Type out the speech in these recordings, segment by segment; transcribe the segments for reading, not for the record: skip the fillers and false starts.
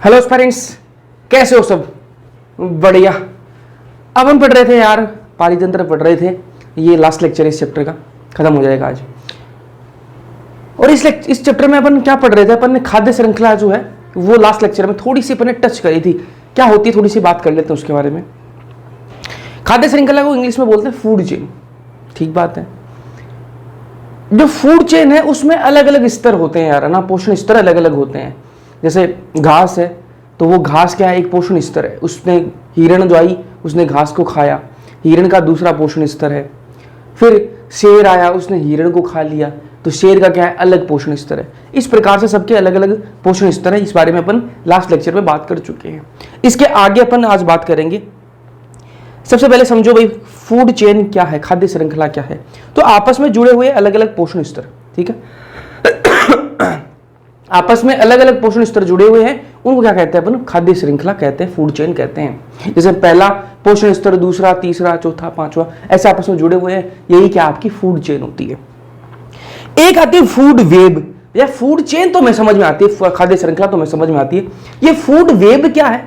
Hello friends, कैसे हो सब? बढ़िया। अब हम पढ़ रहे थे यार, पारितंत्र पढ़ रहे थे। ये लास्ट लेक्चर इस चैप्टर का खत्म हो जाएगा आज। और इस चैप्टर में अपन क्या पढ़ रहे थे? अपन ने खाद्य श्रृंखला जो है वो लास्ट लेक्चर में थोड़ी सी अपन ने टच करी थी। क्या होती है थोड़ी सी बात कर लेते हैं उसके बारे में। खाद्य श्रृंखला को इंग्लिश में बोलते हैं फूड चेन। ठीक बात है। जो फूड चेन है उसमें अलग अलग स्तर होते हैं यार, ना पोषण स्तर अलग अलग होते हैं। जैसे घास है तो वो घास क्या है, एक पोषण स्तर है। उसने हिरण जो आई उसने घास को खाया, हिरण का दूसरा पोषण स्तर है। फिर शेर आया, उसने हिरण को खा लिया, तो शेर का क्या है, अलग पोषण स्तर है। इस प्रकार से सबके अलग अलग पोषण स्तर है। इस बारे में अपन लास्ट लेक्चर में बात कर चुके हैं। इसके आगे अपन आज बात करेंगे। सबसे पहले समझो भाई, फूड चेन क्या है, खाद्य श्रृंखला क्या है। तो आपस में जुड़े हुए अलग अलग पोषण स्तर, ठीक है। आपस में अलग अलग पोषण स्तर जुड़े हुए हैं, उनको क्या कहते हैं अपन? खाद्य श्रृंखला कहते हैं, फूड चेन कहते हैं। जैसे पहला पोषण स्तर, दूसरा, तीसरा, चौथा, पांचवा, ऐसे आपस में जुड़े हुए हैं। यही क्या आपकी फूड चेन होती है। एक आती है फूड वेब, या फूड चेन तो मैं समझ में आती है, खाद्य श्रृंखला तो मैं समझ में आती है। ये फूड वेब क्या है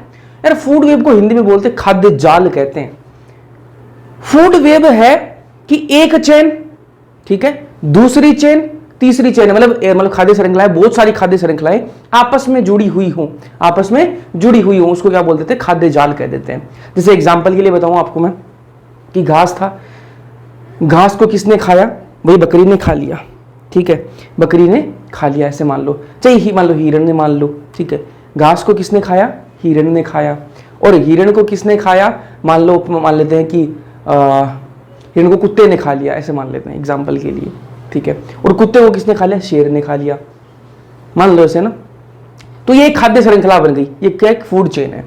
यार? फूड वेब को हिंदी में बोलते हैं खाद्य जाल कहते हैं। फूड वेब है कि एक चेन, ठीक है, दूसरी चेन, तीसरी चेन, मतलब खाद्य श्रृंखलाएं, बहुत सारी खाद्य श्रृंखलाएं आपस में जुड़ी हुई हो, आपस में जुड़ी हुई हो, उसको क्या बोल देते हैं? खाद्य जाल कह देते हैं। जैसे एग्जांपल के लिए बताऊं आपको मैं कि घास था, घास को किसने खाया? भाई बकरी ने खा लिया, ठीक है, बकरी ने खा लिया, ऐसे मान लो। चाहिए मान लो हिरण ने, मान लो, ठीक है। घास को किसने खाया? हिरण ने खाया। और हिरण को किसने खाया? मान लेते हैं कि हिरण को कुत्ते ने खा लिया, ऐसे मान लेते हैं एग्जाम्पल के लिए, ठीक है। और कुत्ते को किसने खा लिया? शेर ने खा लिया, मान लो ऐसे ना। तो ये एक खाद्य श्रृंखला बन गई, ये क्या? एक फूड चेन है।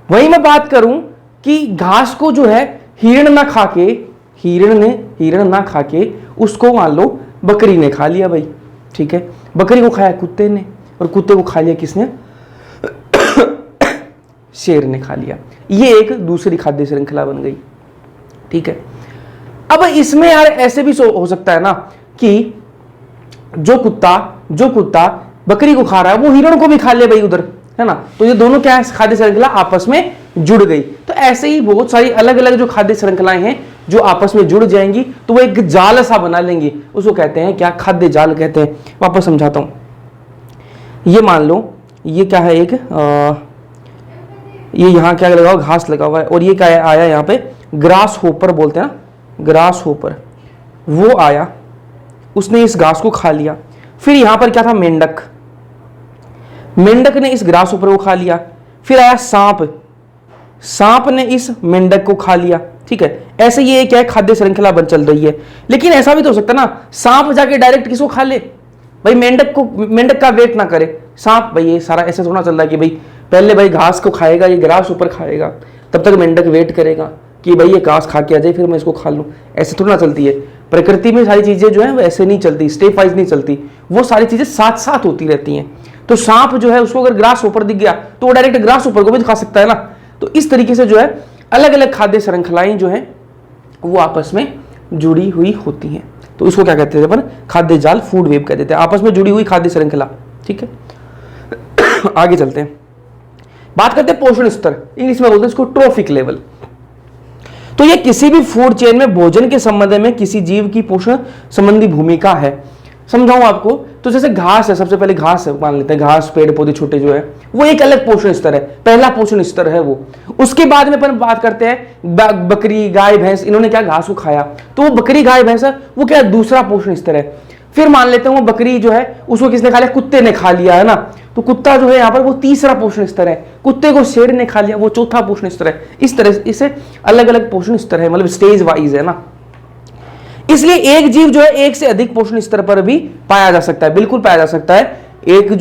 वही मैं बात करूं कि घास को जो है हिरण ना खा के उसको मान लो बकरी ने खा लिया भाई, ठीक है। बकरी को खाया कुत्ते ने, और कुत्ते को खा लिया किसने? शेर ने खा लिया। ये एक दूसरी खाद्य श्रृंखला बन गई, ठीक है। अब इसमें यार ऐसे भी हो सकता है ना कि जो कुत्ता बकरी को खा रहा है वो हिरण को भी खा ले भाई उधर, है ना। तो ये दोनों क्या है? खाद्य श्रृंखला आपस में जुड़ गई। तो ऐसे ही बहुत सारी अलग अलग जो खाद्य श्रृंखलाएं हैं जो आपस में जुड़ जाएंगी तो वो एक जाल सा बना लेंगी, उसको कहते हैं क्या? खाद्य जाल कहते हैं। वापस समझाता हूं। ये मान लो ये क्या है, ये यहां क्या लगा हुआ? घास लगा हुआ है। और ये क्या आया यहाँ पे? ग्रास होपर बोलते हैं ना, ग्रास होपर। वो आया, उसने इस घास को खा लिया। फिर यहां पर क्या था? मेंढक। मेंढक ने इस ग्रास होपर को खा लिया। फिर आया सांप, सांप ने इस मेंढक को खा लिया, ठीक है। ऐसे ये क्या है? खाद्य श्रृंखला बन चल रही है। लेकिन ऐसा भी तो हो सकता है ना, सांप जाके डायरेक्ट किसको खा ले भाई? मेंढक का वेट ना करे सांप। भाई ये सारा ऐसे थोड़ा चल रहा है कि भाई पहले भाई घास को खाएगा, ये ग्रास ऊपर खाएगा, तब तक मेंढक वेट करेगा कि भाई ये घास खा के आ जाए फिर मैं इसको खा लूं। ऐसे थोड़ा ना चलती है प्रकृति में। सारी चीजें जो है वो ऐसे नहीं चलती, स्टेप वाइज नहीं चलती, वो सारी चीजें साथ साथ होती रहती हैं। तो सांप जो है उसको अगर ग्रास ऊपर दिख गया तो वो डायरेक्ट ग्रास ऊपर को भी खा सकता है ना। तो इस तरीके से जो है अलग अलग खाद्य श्रृंखलाएं जो है वो आपस में जुड़ी हुई होती हैं। तो इसको क्या कहते थे अपन? खाद्य जाल, फूड वेब कहते थे, आपस में जुड़ी हुई खाद्य श्रृंखला, ठीक है। आगे चलते हैं, बात करते हैं पोषण स्तर। इंग्लिश में बोलते हैं इसको ट्रॉफिक लेवल। तो ये किसी भी फूड चेन में भोजन के संबंध में किसी जीव की पोषण संबंधी भूमिका है। समझाऊं आपको तो जैसे घास है, सबसे पहले घास है, मान लेते हैं घास, पेड़ पौधे छोटे जो है वो एक अलग पोषण स्तर है, पहला पोषण स्तर है वो। उसके बाद में अपन बात करते हैं बकरी, गाय, भैंस, इन्होंने क्या? घास को खाया, तो वो बकरी, गाय, भैंस है वो क्या? दूसरा पोषण स्तर है। फिर मान लेते हैं वो बकरी जो है उसको किसने खा लिया? कुत्ते ने खा लिया, है ना। तो कुत्ता जो है यहाँ पर वो तीसरा पोषण स्तर है। कुत्ते को शेर ने खा लिया, वो चौथा पोषण स्तर है। इस तरह से इसे अलग अलग पोषण स्तर है, मतलब स्टेज वाइज है ना। इसलिए एक जीव जो है एक से अधिक पोषण स्तर पर भी पाया जा सकता है, बिल्कुल पाया जा सकता है। एक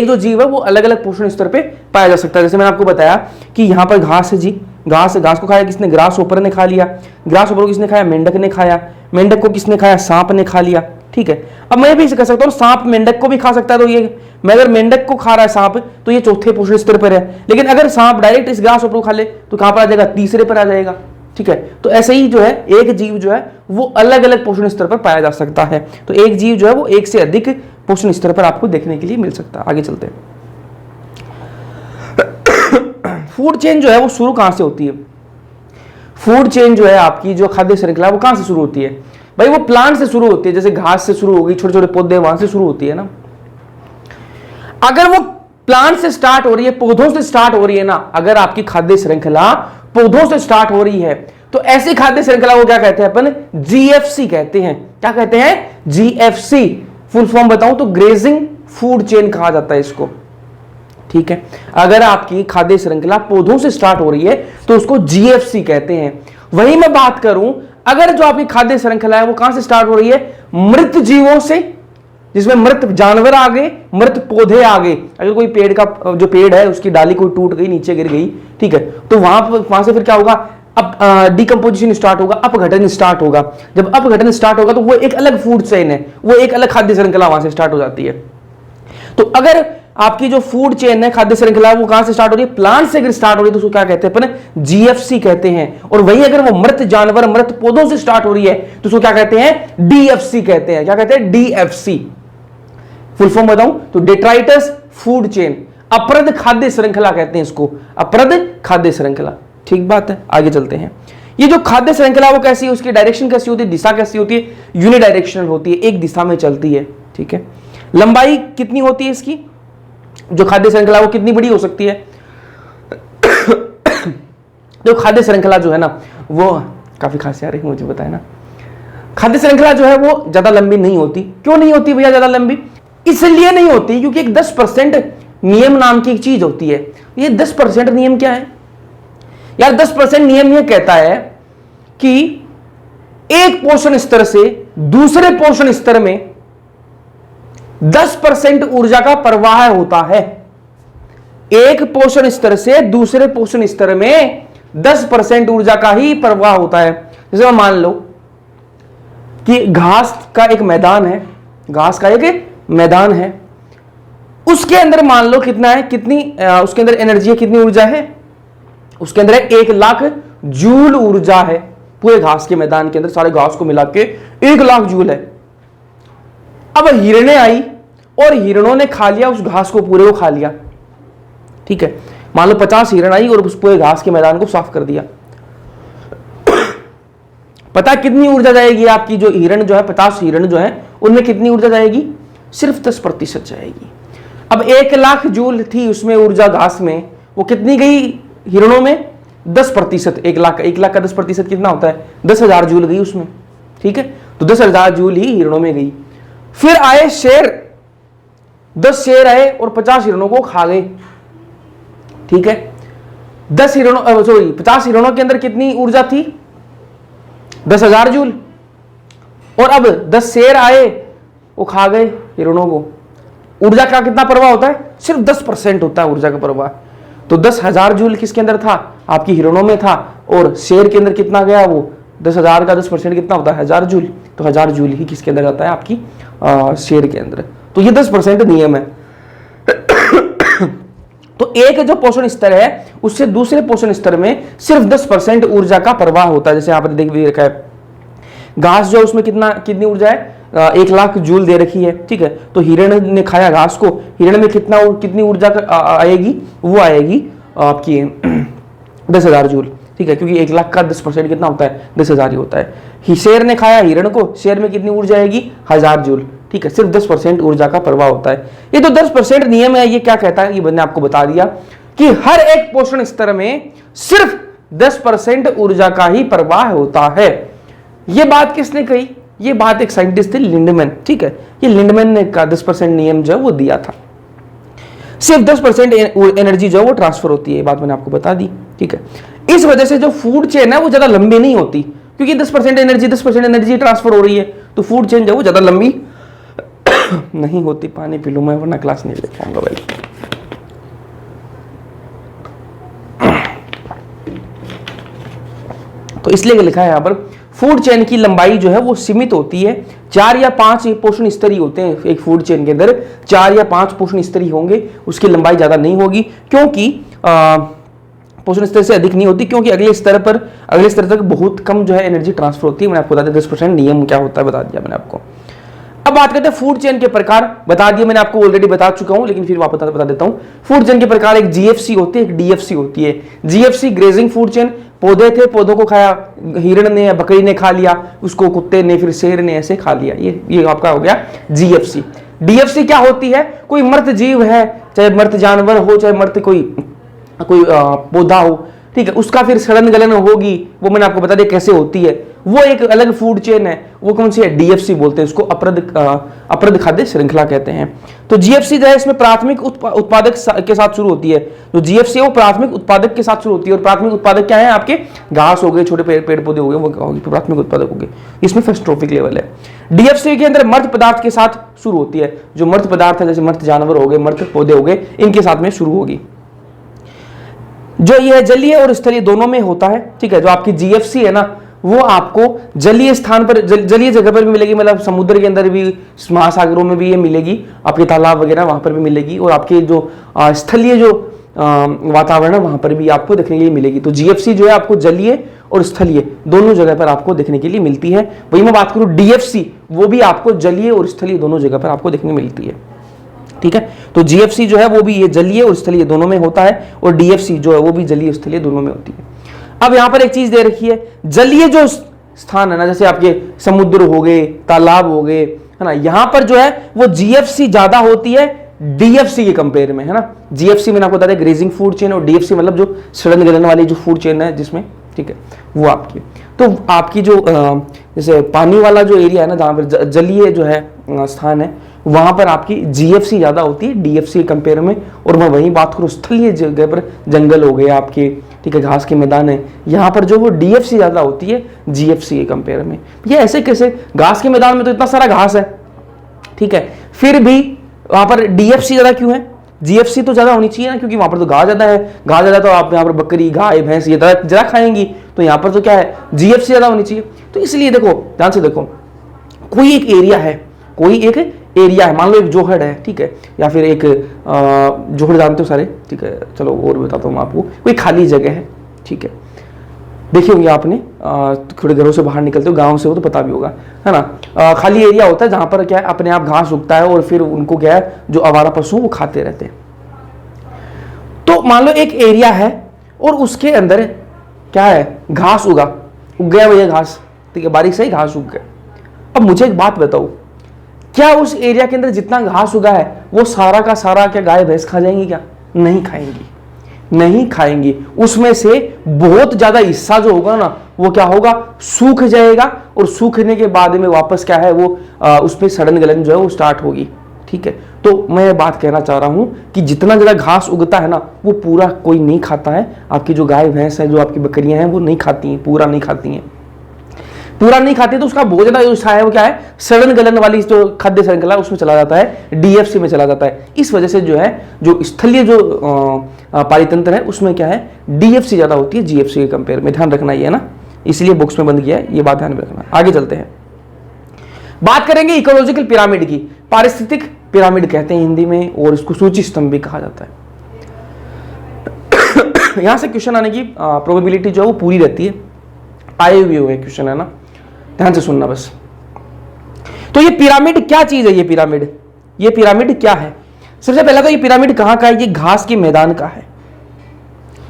जो जीव है वो अलग अलग पोषण स्तर पे पाया जा सकता है। जैसे मैंने आपको बताया कि यहाँ पर घास है जी, घास को खाया किसने? ग्रास होपर ने खा लिया। ग्रास होपर को किसने खाया? मेंढक ने खाया। मेंढक को किसने खाया? सांप ने खा लिया, ठीक है। अब मैं भी कर सकता हूँ सांप मेंढक को भी खा सकता है, तो ये मैं अगर मेंढक को खा रहा है सांप तो ये चौथे पोषण स्तर पर है। लेकिन अगर सांप डायरेक्ट इस ग्रास होपर को खा ले तो कहां पर आ जाएगा? तीसरे पर आ जाएगा, ठीक है। तो ऐसे ही जो है एक जीव जो है वो अलग अलग पोषण स्तर पर पाया जा सकता है। तो एक जीव जो है वो एक से अधिक पोषण स्तर पर आपको देखने के लिए मिल सकता है। आगे चलते हैं। फूड चेन जो है वो शुरू कहां से होती है? फूड चेन जो है आपकी, जो खाद्य श्रृंखला, वो कहां से शुरू होती है भाई? वो प्लांट से शुरू होती है। जैसे घास से शुरू होगी, छोटे छोटे पौधे, वहां से शुरू होती है ना। अगर वो प्लांट से स्टार्ट हो रही है, पौधों से स्टार्ट हो रही है ना, अगर आपकी खाद्य श्रृंखला पौधों से स्टार्ट हो रही है, तो ऐसी खाद्य श्रृंखला को क्या कहते हैं अपन? जीएफसी कहते हैं। क्या कहते हैं? जीएफसी। फुल फॉर्म बताऊं तो ग्रेजिंग फूड चेन कहा जाता है इसको, ठीक है। अगर आपकी खाद्य श्रृंखला पौधों से स्टार्ट हो रही है तो उसको जीएफसी कहते हैं। वही मैं बात करूं, अगर जो आपकी खाद्य श्रृंखला है वो कहां से स्टार्ट हो रही है? मृत जीवों से, जिसमें मृत जानवर आ गए, मृत पौधे आ गए। अगर कोई पेड़ का, जो पेड़ है उसकी डाली कोई टूट गई, नीचे गिर गई, ठीक है, तो वहां से फिर क्या होगा? अब डिकम्पोजिशन स्टार्ट होगा, अपघटन स्टार्ट होगा। जब अपघटन स्टार्ट होगा तो वो एक अलग फूड चेन है, वो एक अलग खाद्य श्रृंखला वहां से स्टार्ट हो जाती है। तो अगर आपकी जो फूड चेन है, खाद्य श्रृंखला, वो कहां से स्टार्ट हो रही है? प्लांट से अगर स्टार्ट हो रही है तो उसको क्या कहते हैं अपन? जीएफसी कहते हैं। और वहीं अगर वो मृत जानवर, मृत पौधों से स्टार्ट हो रही है तो उसको क्या कहते हैं? डीएफसी कहते हैं। क्या कहते हैं? डीएफसी। फुल फॉर्म बताऊं तो डेट्राइटस फूड चेन, अप्रद खाद्य श्रृंखला कहते हैं इसको, अप्रद खाद्य श्रृंखला। ठीक बात है, आगे चलते हैं। ये जो खाद्य श्रृंखला वो कैसी है, उसकी डायरेक्शन कैसी होती है, दिशा कैसी होती है? यूनिडायरेक्शनल होती है, एक दिशा में चलती है, ठीक है। लंबाई कितनी होती है इसकी, जो खाद्य श्रृंखला वो कितनी बड़ी हो सकती है? जो खाद्य श्रृंखला जो है ना, वो काफी खांसी आ रही है मुझे, बताए ना। खाद्य श्रृंखला जो है वो ज्यादा लंबी नहीं होती। क्यों नहीं होती भैया ज्यादा लंबी? इसलिए नहीं होती क्योंकि एक 10% नियम नाम की एक चीज होती है। ये 10% नियम क्या है यार? 10% नियम ये कहता है कि एक पोषण स्तर से दूसरे पोषण स्तर में 10% ऊर्जा का प्रवाह होता है। एक पोषण स्तर से दूसरे पोषण स्तर में 10% ऊर्जा का ही प्रवाह होता है। जैसे मान लो कि घास का एक मैदान है, घास का एक मैदान है, उसके अंदर मान लो कितना है, कितनी उसके अंदर एनर्जी है, कितनी ऊर्जा है? उसके अंदर 1,00,000 जूल ऊर्जा है। पूरे घास के मैदान के अंदर सारे घास को मिला के 1,00,000 जूल है। अब हिरणे आई और हिरणों ने खा लिया उस घास को, पूरे को खा लिया, ठीक है। मान लो 50 हिरण आई और उस पूरे घास के मैदान को साफ कर दिया। पता कितनी ऊर्जा जाएगी आपकी? जो हिरण जो है, 50 हिरण जो है, उनमें कितनी ऊर्जा जाएगी? सिर्फ 10% जाएगी। अब 1,00,000 जूल थी उसमें ऊर्जा घास में, वो कितनी गई हिरणों में? 10%। 1,00,000 का 10% कितना होता है? 10,000 जूल गई उसमें, ठीक है। तो 10,000 जूल ही हिरणों में गई। फिर आए शेर, 10 शेर आए और 50 हिरणों को खा गए, ठीक है। 50 हिरणों के अंदर कितनी ऊर्जा थी? 10,000 जूल। और अब 10 शेर आए, वो खा गए हिरणों को। ऊर्जा का कितना प्रवाह होता है? सिर्फ 10% होता है ऊर्जा का प्रवाह। तो 10,000 जूल किसके अंदर था? आपकी हिरणों में था। और शेर के अंदर कितना गया? वो 10,000 का 10% कितना होता है? 1,000 जूल। तो 1,000 जूल ही किसके अंदर जाता है? आपकी शेर के अंदर। तो ये 10% नियम है। तो एक जो पोषण स्तर है उससे दूसरे पोषण स्तर में सिर्फ 10% ऊर्जा का प्रवाह होता है। जैसे यहाँ पर देख भी रखा है, घास जो उसमें कितनी ऊर्जा है? 1,00,000 जूल दे रखी है, ठीक है। तो हिरण ने खाया घास को, हिरण में कितनी ऊर्जा आएगी? वो आएगी आपकी 10,000 जूल, ठीक है। क्योंकि 1,00,000 का 10% कितना होता है? 10,000 ही होता है। शेर ने खाया हिरण को, शेर में कितनी ऊर्जा आएगी? 1,000 जूल, ठीक है। सिर्फ 10% ऊर्जा का प्रवाह होता है। ये तो 10% नियम है। ये क्या कहता है? ये मैंने आपको बता दिया कि हर एक पोषण स्तर में सिर्फ 10% ऊर्जा का ही प्रवाह होता है। ये बात किसने कही? ये बात एक साइंटिस्ट थे, लिंडमैन, ठीक है। ये लिंडमैन ने का 10% नियम जो है वो दिया था। सिर्फ 10% एनर्जी जो है वो ट्रांसफर होती है। ये बात मैंने आपको बता दी, ठीक है। इस वजह से जो फूड चेन है वो ज्यादा लंबी नहीं होती, क्योंकि 10% एनर्जी ट्रांसफर हो रही है, तो फूड चेन जो है वो ज्यादा लंबी नहीं होती। पानी पी लूं मैं, वरना क्लास नहीं ले पाऊंगा भाई। तो इसलिए लिखा है यहां पर, फूड चेन की लंबाई जो है वो सीमित होती है। 4 या 5 पोषण स्तरी होते हैं एक फूड चेन के अंदर, 4 या 5 पोषण स्तरी होंगे, उसकी लंबाई ज्यादा नहीं होगी। क्योंकि पोषण स्तर से अधिक नहीं होती, क्योंकि अगले स्तर तक बहुत कम जो है एनर्जी ट्रांसफर होती है। मैंने आपको बता दिया 10% नियम क्या होता है, बता दिया मैंने आपको। अब बात करते हैं फूड चेन के प्रकार। बता दिए मैंने आपको, ऑलरेडी बता चुका हूं, लेकिन फिर वापस बता देता हूं। फूड चेन के प्रकार एक जीएफसी होती है, एक डीएफसी होती है। जीएफसी ग्रेजिंग फूड चेन, पौधे थे, पौधों को खाया, हिरण ने या बकरी ने खा लिया, उसको कुत्ते ने, फिर शेर ने ऐसे खा लिया, ये आपका हो गया जीएफसी। डीएफसी क्या होती है? कोई मृत जीव है, चाहे मृत जानवर हो, चाहे मृत कोई पौधा हो, ठीक है, उसका फिर सड़न गलन होगी, वो मैंने आपको बता दिया कैसे होती है, वो एक अलग फूड चेन है। वो कौन सी है? डीएफसी बोलते हैं उसको, अप्रद खाद्य श्रृंखला कहते हैं। तो जीएफसी जो है इसमें प्राथमिक उत्पादक के साथ शुरू होती है। जो जीएफसी है वो प्राथमिक उत्पादक के साथ शुरू होती है, और प्राथमिक उत्पादक क्या है? आपके घास हो गए, छोटे पेड़ पौधे हो गए, वो प्राथमिक उत्पादक हो गए। इसमें फर्स्ट ट्रॉफिक लेवल है। डीएफसी के अंदर मृत पदार्थ के साथ शुरू होती है। जो मृत पदार्थ है, जैसे मृत जानवर हो गए, मृत पौधे हो गए, इनके साथ में शुरू होगी। जो ये जलीय और स्थलीय दोनों में होता है, ठीक है। जो आपकी जीएफसी है ना, वो आपको जलीय स्थान पर, जलीय जगह पर भी मिलेगी, मतलब समुद्र के अंदर भी, महासागरों में भी ये मिलेगी, आपके तालाब वगैरह वहां पर भी मिलेगी, और आपके जो स्थलीय जो वातावरण है वहां पर भी आपको देखने के लिए मिलेगी। तो जीएफसी जो है आपको जलीय और स्थलीय दोनों जगह पर आपको देखने के लिए मिलती है। वही मैं बात करूं डीएफसी, वो भी आपको जलीय और स्थलीय दोनों जगह पर आपको देखने मिलती है, ठीक है। तो जीएफसी जो है वो भी ये जलीय और स्थलीय दोनों में होता है, और डीएफसी जो है वो भी जलीय और स्थलीय दोनों में होती है। अब यहां पर एक चीज दे रखी है, जलीय जो स्थान है ना, जैसे आपके समुद्र हो गए, तालाब हो गए, है ना, यहां पर जो है वो जीएफसी ज्यादा होती है डीएफसी के कंपेयर में, है ना। जीएफसी मैंने आपको बता दिया ग्रेजिंग फूड चेन, और डीएफसी मतलब जो सड़न गलन वाली जो फूड चेन है जिसमें, ठीक है, वो आपकी। तो आपकी जो जैसे पानी वाला जो एरिया है ना, जहां पर जलीय जो है स्थान है, वहां पर आपकी जीएफसी ज्यादा होती है डीएफसी के कंपेयर में। और मैं वही बात करूं स्थलीय जगह पर, जंगल हो गए आपके, ठीक है, घास के मैदान है, यहाँ पर जो वो डीएफसी ज्यादा होती है जीएफसी के कंपेयर में। ये ऐसे कैसे? घास के मैदान में तो इतना सारा घास है, ठीक है, फिर भी वहां पर डीएफसी ज्यादा क्यों है? जीएफसी तो ज्यादा होनी चाहिए ना, क्योंकि वहां पर तो घास ज्यादा है, घास ज्यादा तो आप यहाँ पर बकरी, गाय, भैंस ये ज्यादा खाएंगी, तो यहाँ पर तो क्या है? जीएफसी ज्यादा होनी चाहिए। तो इसलिए देखो, ध्यान से देखो, कोई एक एरिया है, कोई एक एरिया है, मान लो एक जोहड़ है, ठीक है, या फिर एक जोहड़ जानते हो सारे, ठीक है, चलो और बताता हूँ आपको। कोई खाली जगह है, ठीक है, देखे होंगे आपने, थोड़े घरों से बाहर निकलते हो, गांव से हो तो पता भी होगा, है ना। खाली एरिया होता है जहां पर क्या है, अपने आप घास उगता है, और फिर उनको क्या है, जो आवारा पशु वो खाते रहते हैं। तो मान लो एक एरिया है और उसके अंदर क्या है? घास उग गया भैया घास, ठीक है, बारिश से ही घास उग गया। अब मुझे एक बात बताओ, क्या उस एरिया के अंदर जितना घास उगा है वो सारा का सारा क्या गाय भैंस खा जाएंगी? क्या नहीं खाएंगी, नहीं खाएंगी। उसमें से बहुत ज्यादा हिस्सा जो होगा ना, वो क्या होगा? सूख जाएगा, और सूखने के बाद में वापस क्या है, वो उसमें सड़न गलन जो है वो स्टार्ट होगी, ठीक है। तो मैं बात कहना चाह रहा हूं कि जितना ज्यादा घास उगता है ना, वो पूरा कोई नहीं खाता है। आपकी जो गाय भैंस है, जो आपकी बकरियां हैं, वो नहीं खाती हैं, पूरा नहीं खाती हैं, पूरा नहीं खाती, तो उसका बहुत ज्यादा हिस्सा है वो क्या है? सड़न गलन वाली जो खाद्य श्रृंखला उसमें चला जाता है, डीएफसी में चला जाता है। इस वजह से जो है, जो स्थलीय जो पारितंत्र है उसमें क्या है? डीएफसी ज्यादा होती है जीएफसी के कंपेयर में। ध्यान रखना ये है ना, इसलिए बॉक्स में बंद किया है, ये बात ध्यान में रखना। आगे चलते हैं, बात करेंगे इकोलॉजिकल पिरामिड की। पारिस्थितिक पिरामिड कहते हैं हिंदी में, और इसको सूची स्तंभ भी कहा जाता है। यहां से क्वेश्चन आने की प्रोबेबिलिटी जो है वो पूरी रहती है, आए हुए क्वेश्चन है ना, ध्यान से सुनना बस। तो ये पिरामिड क्या चीज है? ये पिरामिड क्या है? सबसे पहले तो ये पिरामिड कहां का है? ये घास के मैदान का है,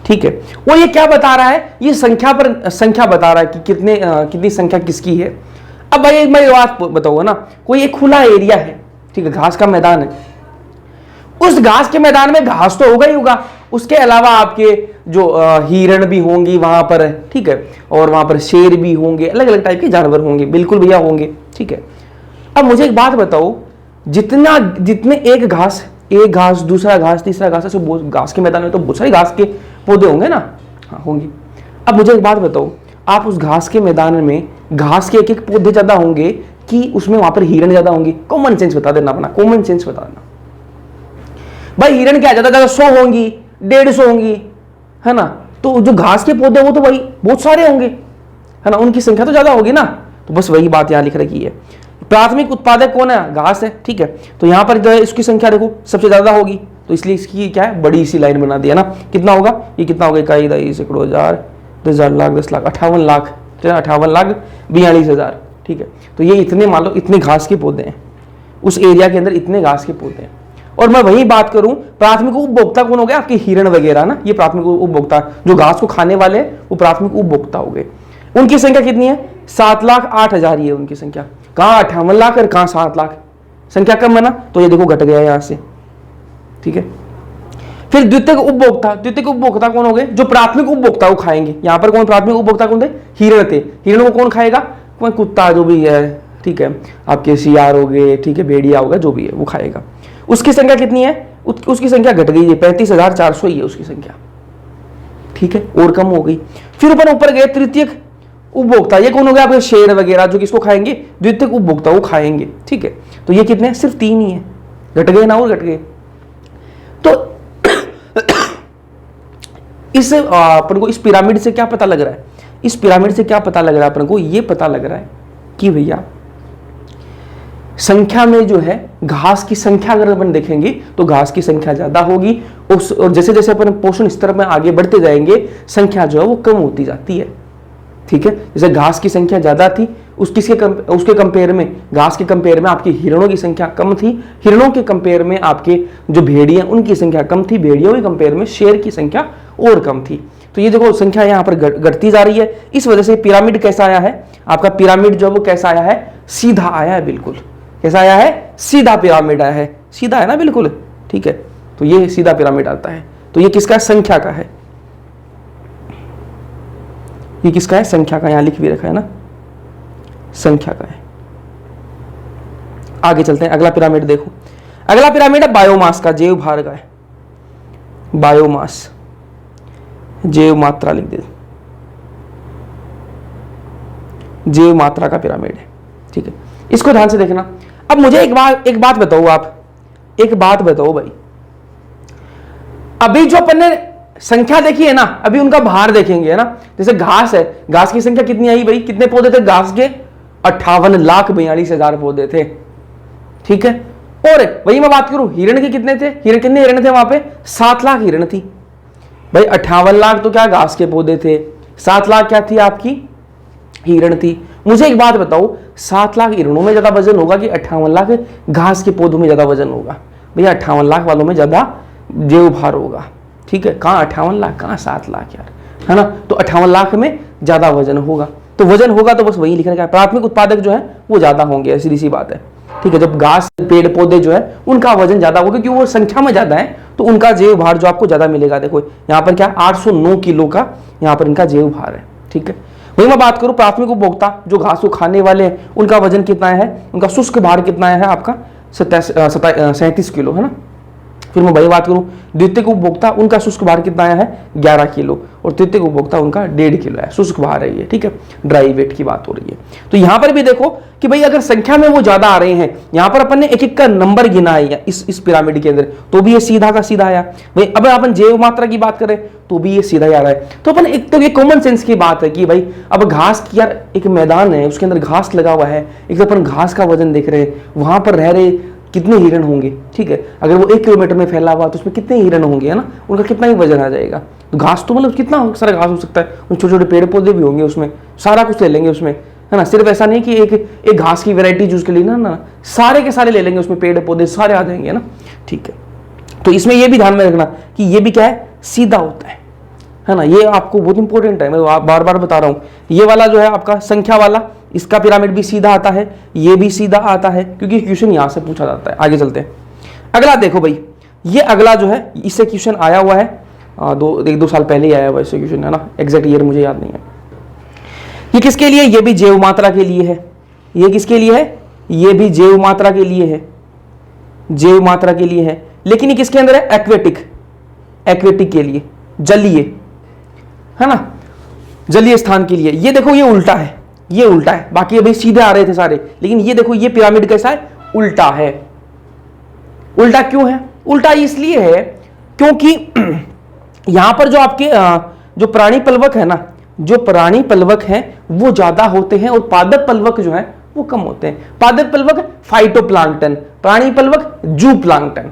ठीक है। और ये क्या बता रहा है? ये संख्या बता रहा है कि कितनी संख्या किसकी है। अब भाई मैं बात बताऊंगा ना, कोई एक खुला एरिया है, ठीक है, घास का मैदान है, उस घास के मैदान में घास तो होगा ही होगा, उसके अलावा आपके जो हिरण भी होंगी वहां पर, ठीक है, और वहां पर शेर भी होंगे, अलग अलग टाइप के जानवर होंगे, बिल्कुल भैया होंगे, ठीक है। अब मुझे एक बात बताओ, जितने एक घास, दूसरा घास, तीसरा घास, ऐसे घास के मैदान में तो बहुत सारे घास के पौधे होंगे ना, हाँ होंगे। अब मुझे एक बात बताओ, आप उस घास के मैदान में घास के एक पौधे ज्यादा होंगे कि उसमें वहां पर हिरण ज्यादा होंगे? कॉमन सेंस बता देना, अपना कॉमन सेंस बता देना भाई। हिरण क्या ज्यादा 100 होंगी, 150 होंगी, है ना। तो जो घास के पौधे वो तो भाई बहुत सारे होंगे, है ना, उनकी संख्या तो ज्यादा होगी ना। तो बस वही बात यहां लिख रखी है। प्राथमिक उत्पादक कौन है? घास है, ठीक है। तो यहां पर जो है इसकी संख्या देखो सबसे ज्यादा होगी, तो इसलिए इसकी क्या है? बड़ी सी लाइन बना दिया ना। कितना होगा ये? कितना होगा? इकाई, दई, सैकड़ों, हजार, 10,000, लाख, 10 लाख, 58 लाख, 58 लाख 42,000, ठीक है। तो ये इतने मान लो इतने घास के पौधे हैं, उस एरिया के अंदर इतने घास के पौधे हैं। और मैं वही बात करूं, प्राथमिक उपभोक्ता कौन हो गया? आपके हिरण वगैरह ना, ये प्राथमिक उपभोक्ता जो घास को खाने वाले हैं वो प्राथमिक उपभोक्ता हो गए। उनकी संख्या कितनी है? 7,08,000 ही है उनकी संख्या। कहां 58 लाख और कहां 7 लाख? संख्या कम है ना, तो ये देखो घट गया यहां से, ठीक है। फिर द्वितीयक उपभोक्ता, द्वितीयक उपभोक्ता कौन हो गए? जो प्राथमिक उपभोक्ता को खाएंगे। यहां पर कौन प्राथमिक उपभोक्ता कौन थे? हिरण थे। हिरण को कौन खाएगा? कोई कुत्ता जो भी है, ठीक है, आपके सियार हो गए, ठीक है, भेड़िया होगा, जो भी है वो खाएगा। उसकी संख्या कितनी है? उसकी संख्या घट गई है, 35,400 ही है उसकी संख्या, ठीक है, और कम हो गई। फिर ऊपर गए तृतीयक उपभोक्ता, ये कौन हो गया? आपके शेर वगैरह जो किसको खाएंगे? द्वितीयक उपभोक्ता को खाएंगे, ठीक है। तो ये कितने? सिर्फ 3 ही है, घट गए ना, और घट गए। तो इस अपन को इस पिरामिड से क्या पता लग रहा है? इस पिरामिड से क्या पता लग रहा है अपन को? ये पता लग रहा है कि भैया संख्या में जो है घास की संख्या अगर अपन देखेंगे तो घास की संख्या ज्यादा होगी, और जैसे जैसे अपन पोषण स्तर में आगे बढ़ते जाएंगे संख्या जो है वो कम होती जाती है, ठीक है। जैसे घास की संख्या ज्यादा थी उसके कंपेयर में, घास के कंपेयर में आपकी हिरणों की संख्या कम थी, हिरणों के कंपेयर में आपके जो भेड़िए उनकी संख्या कम थी, भेड़ियों के कंपेयर में शेर की संख्या और कम थी। तो ये देखो संख्या यहाँ पर घटती जा रही है। इस वजह से पिरामिड कैसा आया है? आपका पिरामिड जो वो कैसा आया है? सीधा आया है, बिल्कुल। कैसा आया है? सीधा पिरामिड आया है, सीधा है ना, बिल्कुल, ठीक है। तो ये सीधा पिरामिड आता है। तो ये किसका? संख्या का है। ये किसका है? संख्या का। यहां लिख भी रखा है ना, संख्या का है। आगे चलते हैं, अगला पिरामिड देखो। अगला पिरामिड है बायोमास का, जैव भार का है। बायोमास, जैव मात्रा लिख दे, जैव मात्रा का पिरामिड है, ठीक है। इसको ध्यान से देखना। अब मुझे एक बात बताओ, आप एक बात बताओ भाई, अभी जो अपन ने संख्या देखी है ना, अभी उनका भार देखेंगे, है ना। जैसे घास है, घास की संख्या कितनी आई भाई? कितने पौधे थे घास के? 58,42,000 पौधे थे, ठीक है। और वही मैं बात करूं हिरण के कितने थे? कितने हिरण थे वहां पे? 7 लाख हिरण थी भाई। 58 लाख तो क्या घास के पौधे थे, 7 लाख क्या थी? आपकी हिरण थी। मुझे एक बात बताओ, 7 लाख हिरणों में ज्यादा वजन होगा कि 58 लाख घास के पौधों में ज्यादा वजन होगा? भैया 58 लाख वालों में ज्यादा जैव भार होगा, ठीक है। कहां 58 लाख, कहां 7 लाख यार, है ना। तो 58 लाख में ज्यादा वजन होगा, तो वजन होगा तो बस वही लिखने का, प्राथमिक उत्पादक जो है वो ज्यादा होंगे, सीधी सी बात है, ठीक है। जब घास पेड़ पौधे जो है उनका वजन ज्यादा होगा क्योंकि वो संख्या में ज्यादा है, तो उनका जैव भार जो आपको ज्यादा मिलेगा। देखो यहाँ पर क्या 809 किलो का यहाँ पर इनका जैव भार है, ठीक है। वही मैं बात करूं प्राथमिक उपभोक्ता जो घास को खाने वाले हैं, उनका वजन कितना है? उनका शुष्क भार कितना है? आपका 37 किलो, है ना। फिर मैं वही बात करूं द्वितीयक उपभोक्ता, उनका शुष्क भार कितना आया है? 11 किलो, और तृतीयक उपभोक्ता उनका 1.5 किलो है, शुष्क भार है ये, ठीक है। ड्राई वेट की बात हो रही है। तो यहां पर भी देखो कि भाई अगर संख्या में वो ज्यादा आ रहे हैं, यहां पर अपन ने एक एक का नंबर गिना है इस पिरामिड के अंदर, तो भी ये सीधा का सीधा आया भाई। अब अपन जैव मात्रा की बात करें तो भी ये सीधा ही आ रहा है। तो अपन एक तो ये कॉमन सेंस की बात है कि भाई अब घास की यार एक मैदान है, उसके अंदर घास लगा हुआ है, एक तो अपन घास का वजन देख रहे हैं, वहां पर रह रहे कितने हिरण होंगे, ठीक है। अगर वो 1 किलोमीटर में फैला हुआ तो उसमें कितने हिरण होंगे, है ना, उनका कितना ही वजन आ जाएगा। तो घास तो मतलब कितना सारा घास हो सकता है, उन छोटे छोटे पेड़ पौधे भी होंगे उसमें, सारा कुछ ले लेंगे उसमें, है ना। सिर्फ ऐसा नहीं कि एक घास की वैरायटी चूज कर ली ना, सारे के सारे ले लेंगे उसमें, पेड़ पौधे सारे आ जाएंगे, है ना, ठीक है। तो इसमें यह भी ध्यान में रखना कि ये भी क्या है? सीधा होता है ना। ये आपको बहुत इंपॉर्टेंट है, मैं बार बार बता रहा हूं। ये वाला जो है आपका संख्या वाला, इसका पिरामिड भी सीधा आता है, ये भी सीधा आता है, क्योंकि क्वेश्चन यहां से पूछा जाता है। आगे चलते हैं, अगला देखो भाई, ये अगला जो है इससे क्वेश्चन आया हुआ है, 1-2 साल पहले ही आया हुआ इससे क्वेश्चन, है ना, एग्जैक्ट ईयर मुझे याद नहीं है। ये किसके लिए? ये भी जैव मात्रा के लिए है। ये किसके लिए है? ये भी जैव मात्रा के लिए है, जैव मात्रा के लिए है। लेकिन ये किसके अंदर है? एक्वेटिक के लिए, जलीय, है ना, जलीय स्थान के लिए। ये देखो ये उल्टा है, ये उल्टा है। बाकी अभी सीधे आ रहे थे सारे, लेकिन ये देखो ये पिरामिड कैसा है? उल्टा है। उल्टा क्यों है? उल्टा इसलिए है क्योंकि यहां पर जो आपके जो प्राणी पलवक है ना, जो प्राणी पलवक है वो ज्यादा होते हैं और पादप पलवक जो है वो कम होते हैं। पादप पलवक फाइटोप्लांक्टन, प्राणी पलवक जू प्लांक्टन।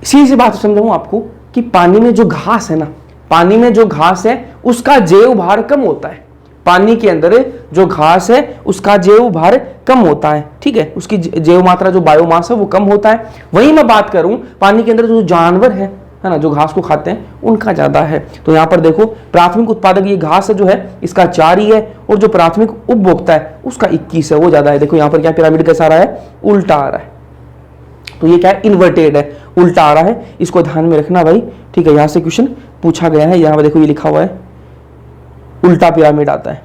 इसी से बात समझाऊं आपको कि पानी में जो घास है ना, पानी में जो घास है उसका जैव भार कम होता है, पानी के अंदर जो घास है उसका जैव भार कम होता है, ठीक है, उसकी जैव मात्रा जो बायोमास है वो कम होता है। वहीं मैं बात करूं पानी के अंदर जो जानवर है ना, जो घास को खाते हैं उनका ज्यादा है। तो यहाँ पर देखो प्राथमिक उत्पादक ये घास है जो है इसका 4 ही है, और जो प्राथमिक उपभोक्ता है उसका 21 है, वो ज्यादा है। देखो यहाँ पर क्या पिरामिड कैसा आ रहा है, उल्टा आ रहा है। तो ये क्या है, इन्वर्टेड है, उल्टा आ रहा है, इसको ध्यान में रखना भाई, ठीक है। यहाँ से क्वेश्चन पूछा गया है, यहाँ पर देखो ये लिखा हुआ है उल्टा पिरामिड आता है,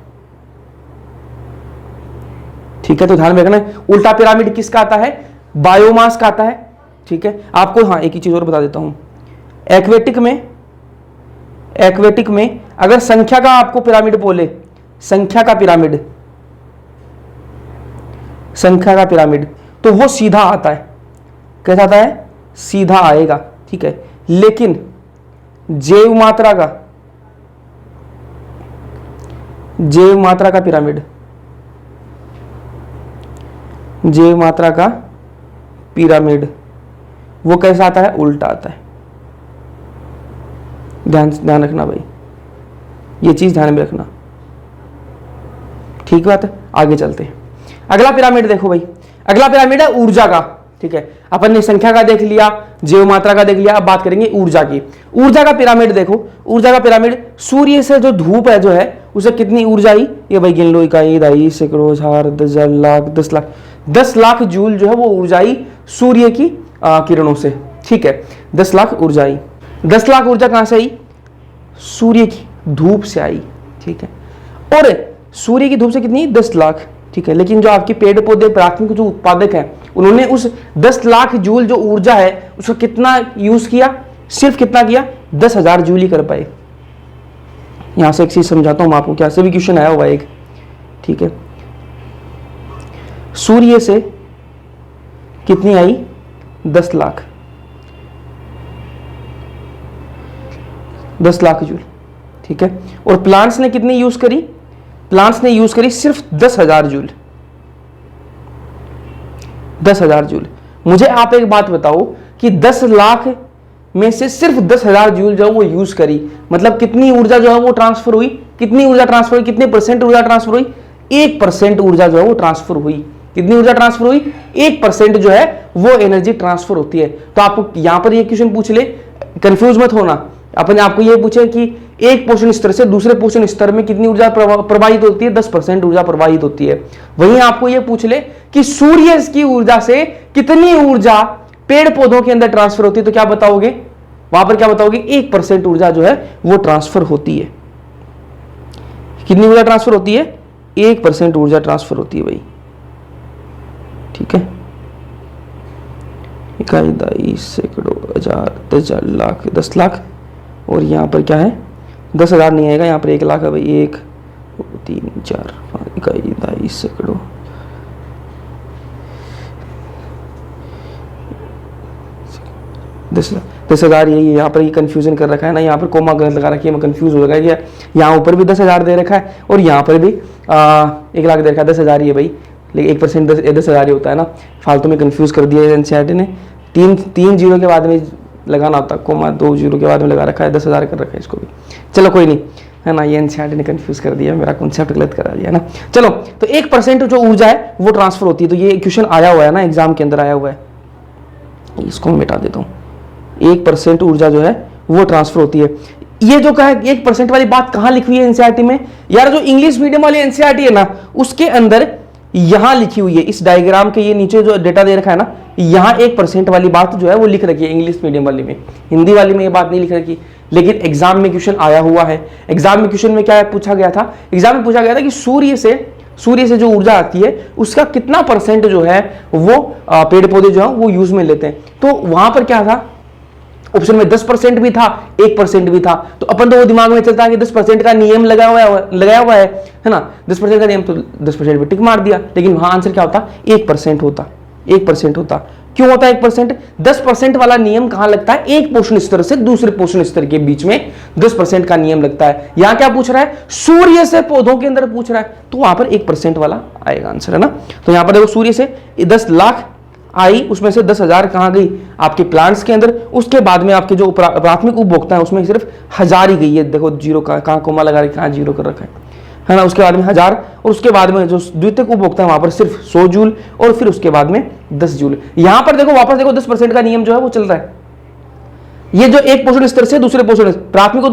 ठीक है। तो ध्यान में रखना उल्टा पिरामिड किसका आता है, बायोमास का आता है, ठीक है। आपको हाँ एक ही चीज और बता देता हूं, एक्वेटिक में अगर संख्या का आपको पिरामिड बोले, संख्या का पिरामिड तो वो सीधा आता है, कैसा आता है, सीधा आएगा, ठीक है। लेकिन जैव मात्रा का पिरामिड वो कैसा आता है, उल्टा आता है। ध्यान रखना भाई, ये चीज ध्यान में रखना, ठीक बात है। आगे चलते हैं, अगला पिरामिड देखो भाई, अगला पिरामिड है ऊर्जा का, ठीक है। अपन ने संख्या का देख लिया, जैव मात्रा का देख लिया, अब बात करेंगे ऊर्जा की। ऊर्जा का पिरामिड देखो, ऊर्जा का पिरामिड सूर्य से जो धूप है जो है उसे कितनी ऊर्जा आई, ये भाई गिन लो, इकाई, दहाई, सैकड़ों, हजार, 10,000, लाख, 10 लाख, 10 लाख जूल जो है वो ऊर्जा आई सूर्य की किरणों से, ठीक है। 10 लाख ऊर्जा आई, 10 लाख ऊर्जा कहां से आई, सूर्य की धूप से आई, ठीक है। और सूर्य की धूप से कितनी, 10 लाख, ठीक है। लेकिन जो आपके पेड़ पौधे प्राथमिक जो उत्पादक हैं उन्होंने उस 10 लाख जूल जो ऊर्जा है उसका कितना यूज किया, सिर्फ कितना किया, 10,000 जूल ही कर पाए। यहां से एक चीज समझाता हूं आपको, क्या से भी क्वेश्चन आया हुआ एक, ठीक है। सूर्य से कितनी आई, 10 लाख, 10 लाख जूल, ठीक है। और प्लांट्स ने कितनी यूज करी, प्लांट्स ने यूज करी सिर्फ 10,000 जूल, 10,000 जूल। मुझे आप एक बात बताओ कि 10 लाख में से सिर्फ 10,000 जूल जो है वो यूज करी, मतलब कितनी ऊर्जा जो है वो ट्रांसफर हुई, कितनी ऊर्जा ट्रांसफर हुई, कितने परसेंट ऊर्जा ट्रांसफर हुई, 1% ऊर्जा जो है वो ट्रांसफर हुई। कितनी ऊर्जा ट्रांसफर हुई, 1% जो है वो एनर्जी ट्रांसफर होती है। तो आपको यहां पर ये क्वेश्चन पूछ ले, कंफ्यूज मत होना, अपन आपको ये पूछे कि एक पोषण स्तर से दूसरे पोषण स्तर में कितनी ऊर्जा प्रवाहित होती है, 10% ऊर्जा प्रवाहित होती है। वहीं आपको ये पूछ ले कि सूर्य की ऊर्जा से कितनी ऊर्जा पेड़ पौधों के अंदर ट्रांसफर होती है, तो क्या बताओगे, वहां पर क्या बताओगे, 1% ऊर्जा जो है वो ट्रांसफर होती है। कितनी ऊर्जा ट्रांसफर होती है, 1% ऊर्जा ट्रांसफर होती है भाई, ठीक है। इकाई, दहाई, सैकड़ों, हजार, 10,000, लाख, 10 लाख, और यहाँ पर क्या है, 10,000 नहीं आएगा, यहाँ पर 1 लाख है भाई, 1, 2, 3, 4, 5, इकाई, दहाई, सैकड़ों, 10,000 यही है। यहाँ पर ये कंफ्यूजन कर रखा है ना, यहाँ पर कोमा गलत लगा रखी है, मैं कंफ्यूज हो गया कि यहाँ ऊपर भी 10,000 दे रखा है और यहाँ पर भी 1 लाख दे रखा है, 10,000 ही है भाई, लेकिन 1% 10,000 ही होता है ना, फालतू में कंफ्यूज कर दिया एनसीईआरटी ने। 3 जीरो के बाद में लगाना होता, कोमा 2 जीरो के बाद में लगा रखा है, 10,000 कर रखा है इसको भी, चलो कोई नहीं, है ना, ये एनसीईआरटी ने कंफ्यूज कर दिया, मेरा कॉन्सेप्ट गलत करा दिया ना। चलो, तो 1% जो ऊर्जा है वो ट्रांसफर होती है, तो ये क्वेश्चन आया हुआ है ना, एग्जाम के अंदर आया हुआ है, इसको मैं मिटा देता हूँ। 1% ऊर्जा जो है वो ट्रांसफर होती है। ये जो कहा 1% वाली बात कहाँ लिखी हुई है एनसीईआरटी में, यार जो इंग्लिश मीडियम वाली एनसीईआरटी है ना उसके अंदर यहां लिखी हुई है, इस डायग्राम के ये नीचे जो डेटा दे रखा है ना, यहां 1% वाली बात जो है वो लिख रखी है इंग्लिश मीडियम वाली में, हिंदी वाली में ये बात नहीं लिख रखी, लेकिन एग्जाम में क्वेश्चन आया हुआ है। एग्जाम में क्वेश्चन में क्या पूछा गया था, एग्जाम में पूछा गया था कि सूर्य से जो ऊर्जा आती है उसका कितना % जो है वो पेड़ पौधे जो है वो यूज में लेते हैं। तो वहां पर क्या था, ऑप्शन में 10% भी था, 1% भी था, तो अपन तो वो दिमाग में चलता है कि 10% का नियम लगाया हुआ है ना, 10% का नियम, तो 10% पे टिक मार दिया, लेकिन वहां आंसर क्या होता, 1% होता, 1% होता। क्यों होता है 1%? 10% वाला नियम कहां लगता है, एक पोषण स्तर से दूसरे पोषण स्तर के बीच में 10% का नियम लगता है। यहां क्या पूछ रहा है, सूर्य से पौधों के अंदर पूछ रहा है, तो वहां पर 1% वाला आएगा आंसर, है ना। तो यहां पर देखो सूर्य से 10 लाख आई, उसमें से 10,000 कहां गई, आपके प्लांट्स के अंदर, उसके बाद में आपके जो प्राथमिक उपभोक्ता है उसमें सिर्फ 1000 ही गई है। देखो जीरो कहां कोमा लगा रखा है, कहां जीरो कर रखा है, है ना, उसके बाद में 1000, और उसके बाद में जो द्वितीयक उपभोक्ता है वहां पर सिर्फ 100 जूल, और फिर उसके बाद में 10 जूल। यहां पर देखो वापस देखो 10% का नियम जो है वो चल रहा है। ये जो एक पोषण स्तर से दूसरे पोषण, प्राथमिक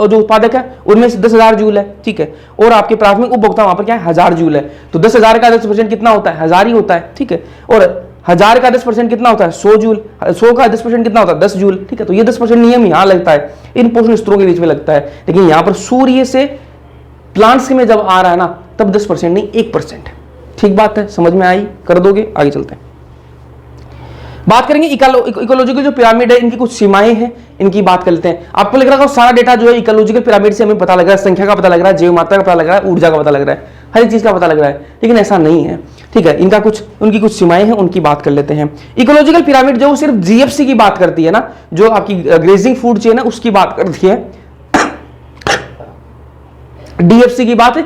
जो उत्पादक है उनमें से 10,000 जूल है, ठीक है, और आपके प्राथमिक उपभोक्ता वहां पर क्या है 1000 जूल है, तो 10,000 का 10% कितना होता है 1000 ही होता है, ठीक है, और 1000 का 10% कितना होता है 100 जूल, 100 का 10% कितना होता है 10 जूल, ठीक है। तो ये 10% नियम यहां लगता है, इन पोषण स्तरों के बीच में लगता है, लेकिन यहां पर सूर्य से प्लांट्स में जब आ रहा है ना तब 10% नहीं 1%। ठीक बात है, समझ में आई, कर दोगे, आगे चलते हैं। बात करेंगे इकोलॉजिकल जो पिरामिड है इनकी कुछ सीमाएं हैं, इनकी बात कर लेते हैं। आपको लग रहा है सारा डेटा जो है इकोलॉजिकल पिरामिड से हमें पता लग रहा है, संख्या का पता लग रहा है, जीव मात्रा का पता लग रहा है, ऊर्जा का पता लग रहा है, हर एक चीज का पता लग रहा है, लेकिन ऐसा नहीं है, ठीक है। उनकी कुछ सीमाएं हैं, उनकी बात कर लेते हैं। इकोलॉजिकल पिरामिड जो सिर्फ जीएफसी की बात करती है ना, जो आपकी ग्रेजिंग फूड चेन है उसकी बात करती है, डीएफसी की बात है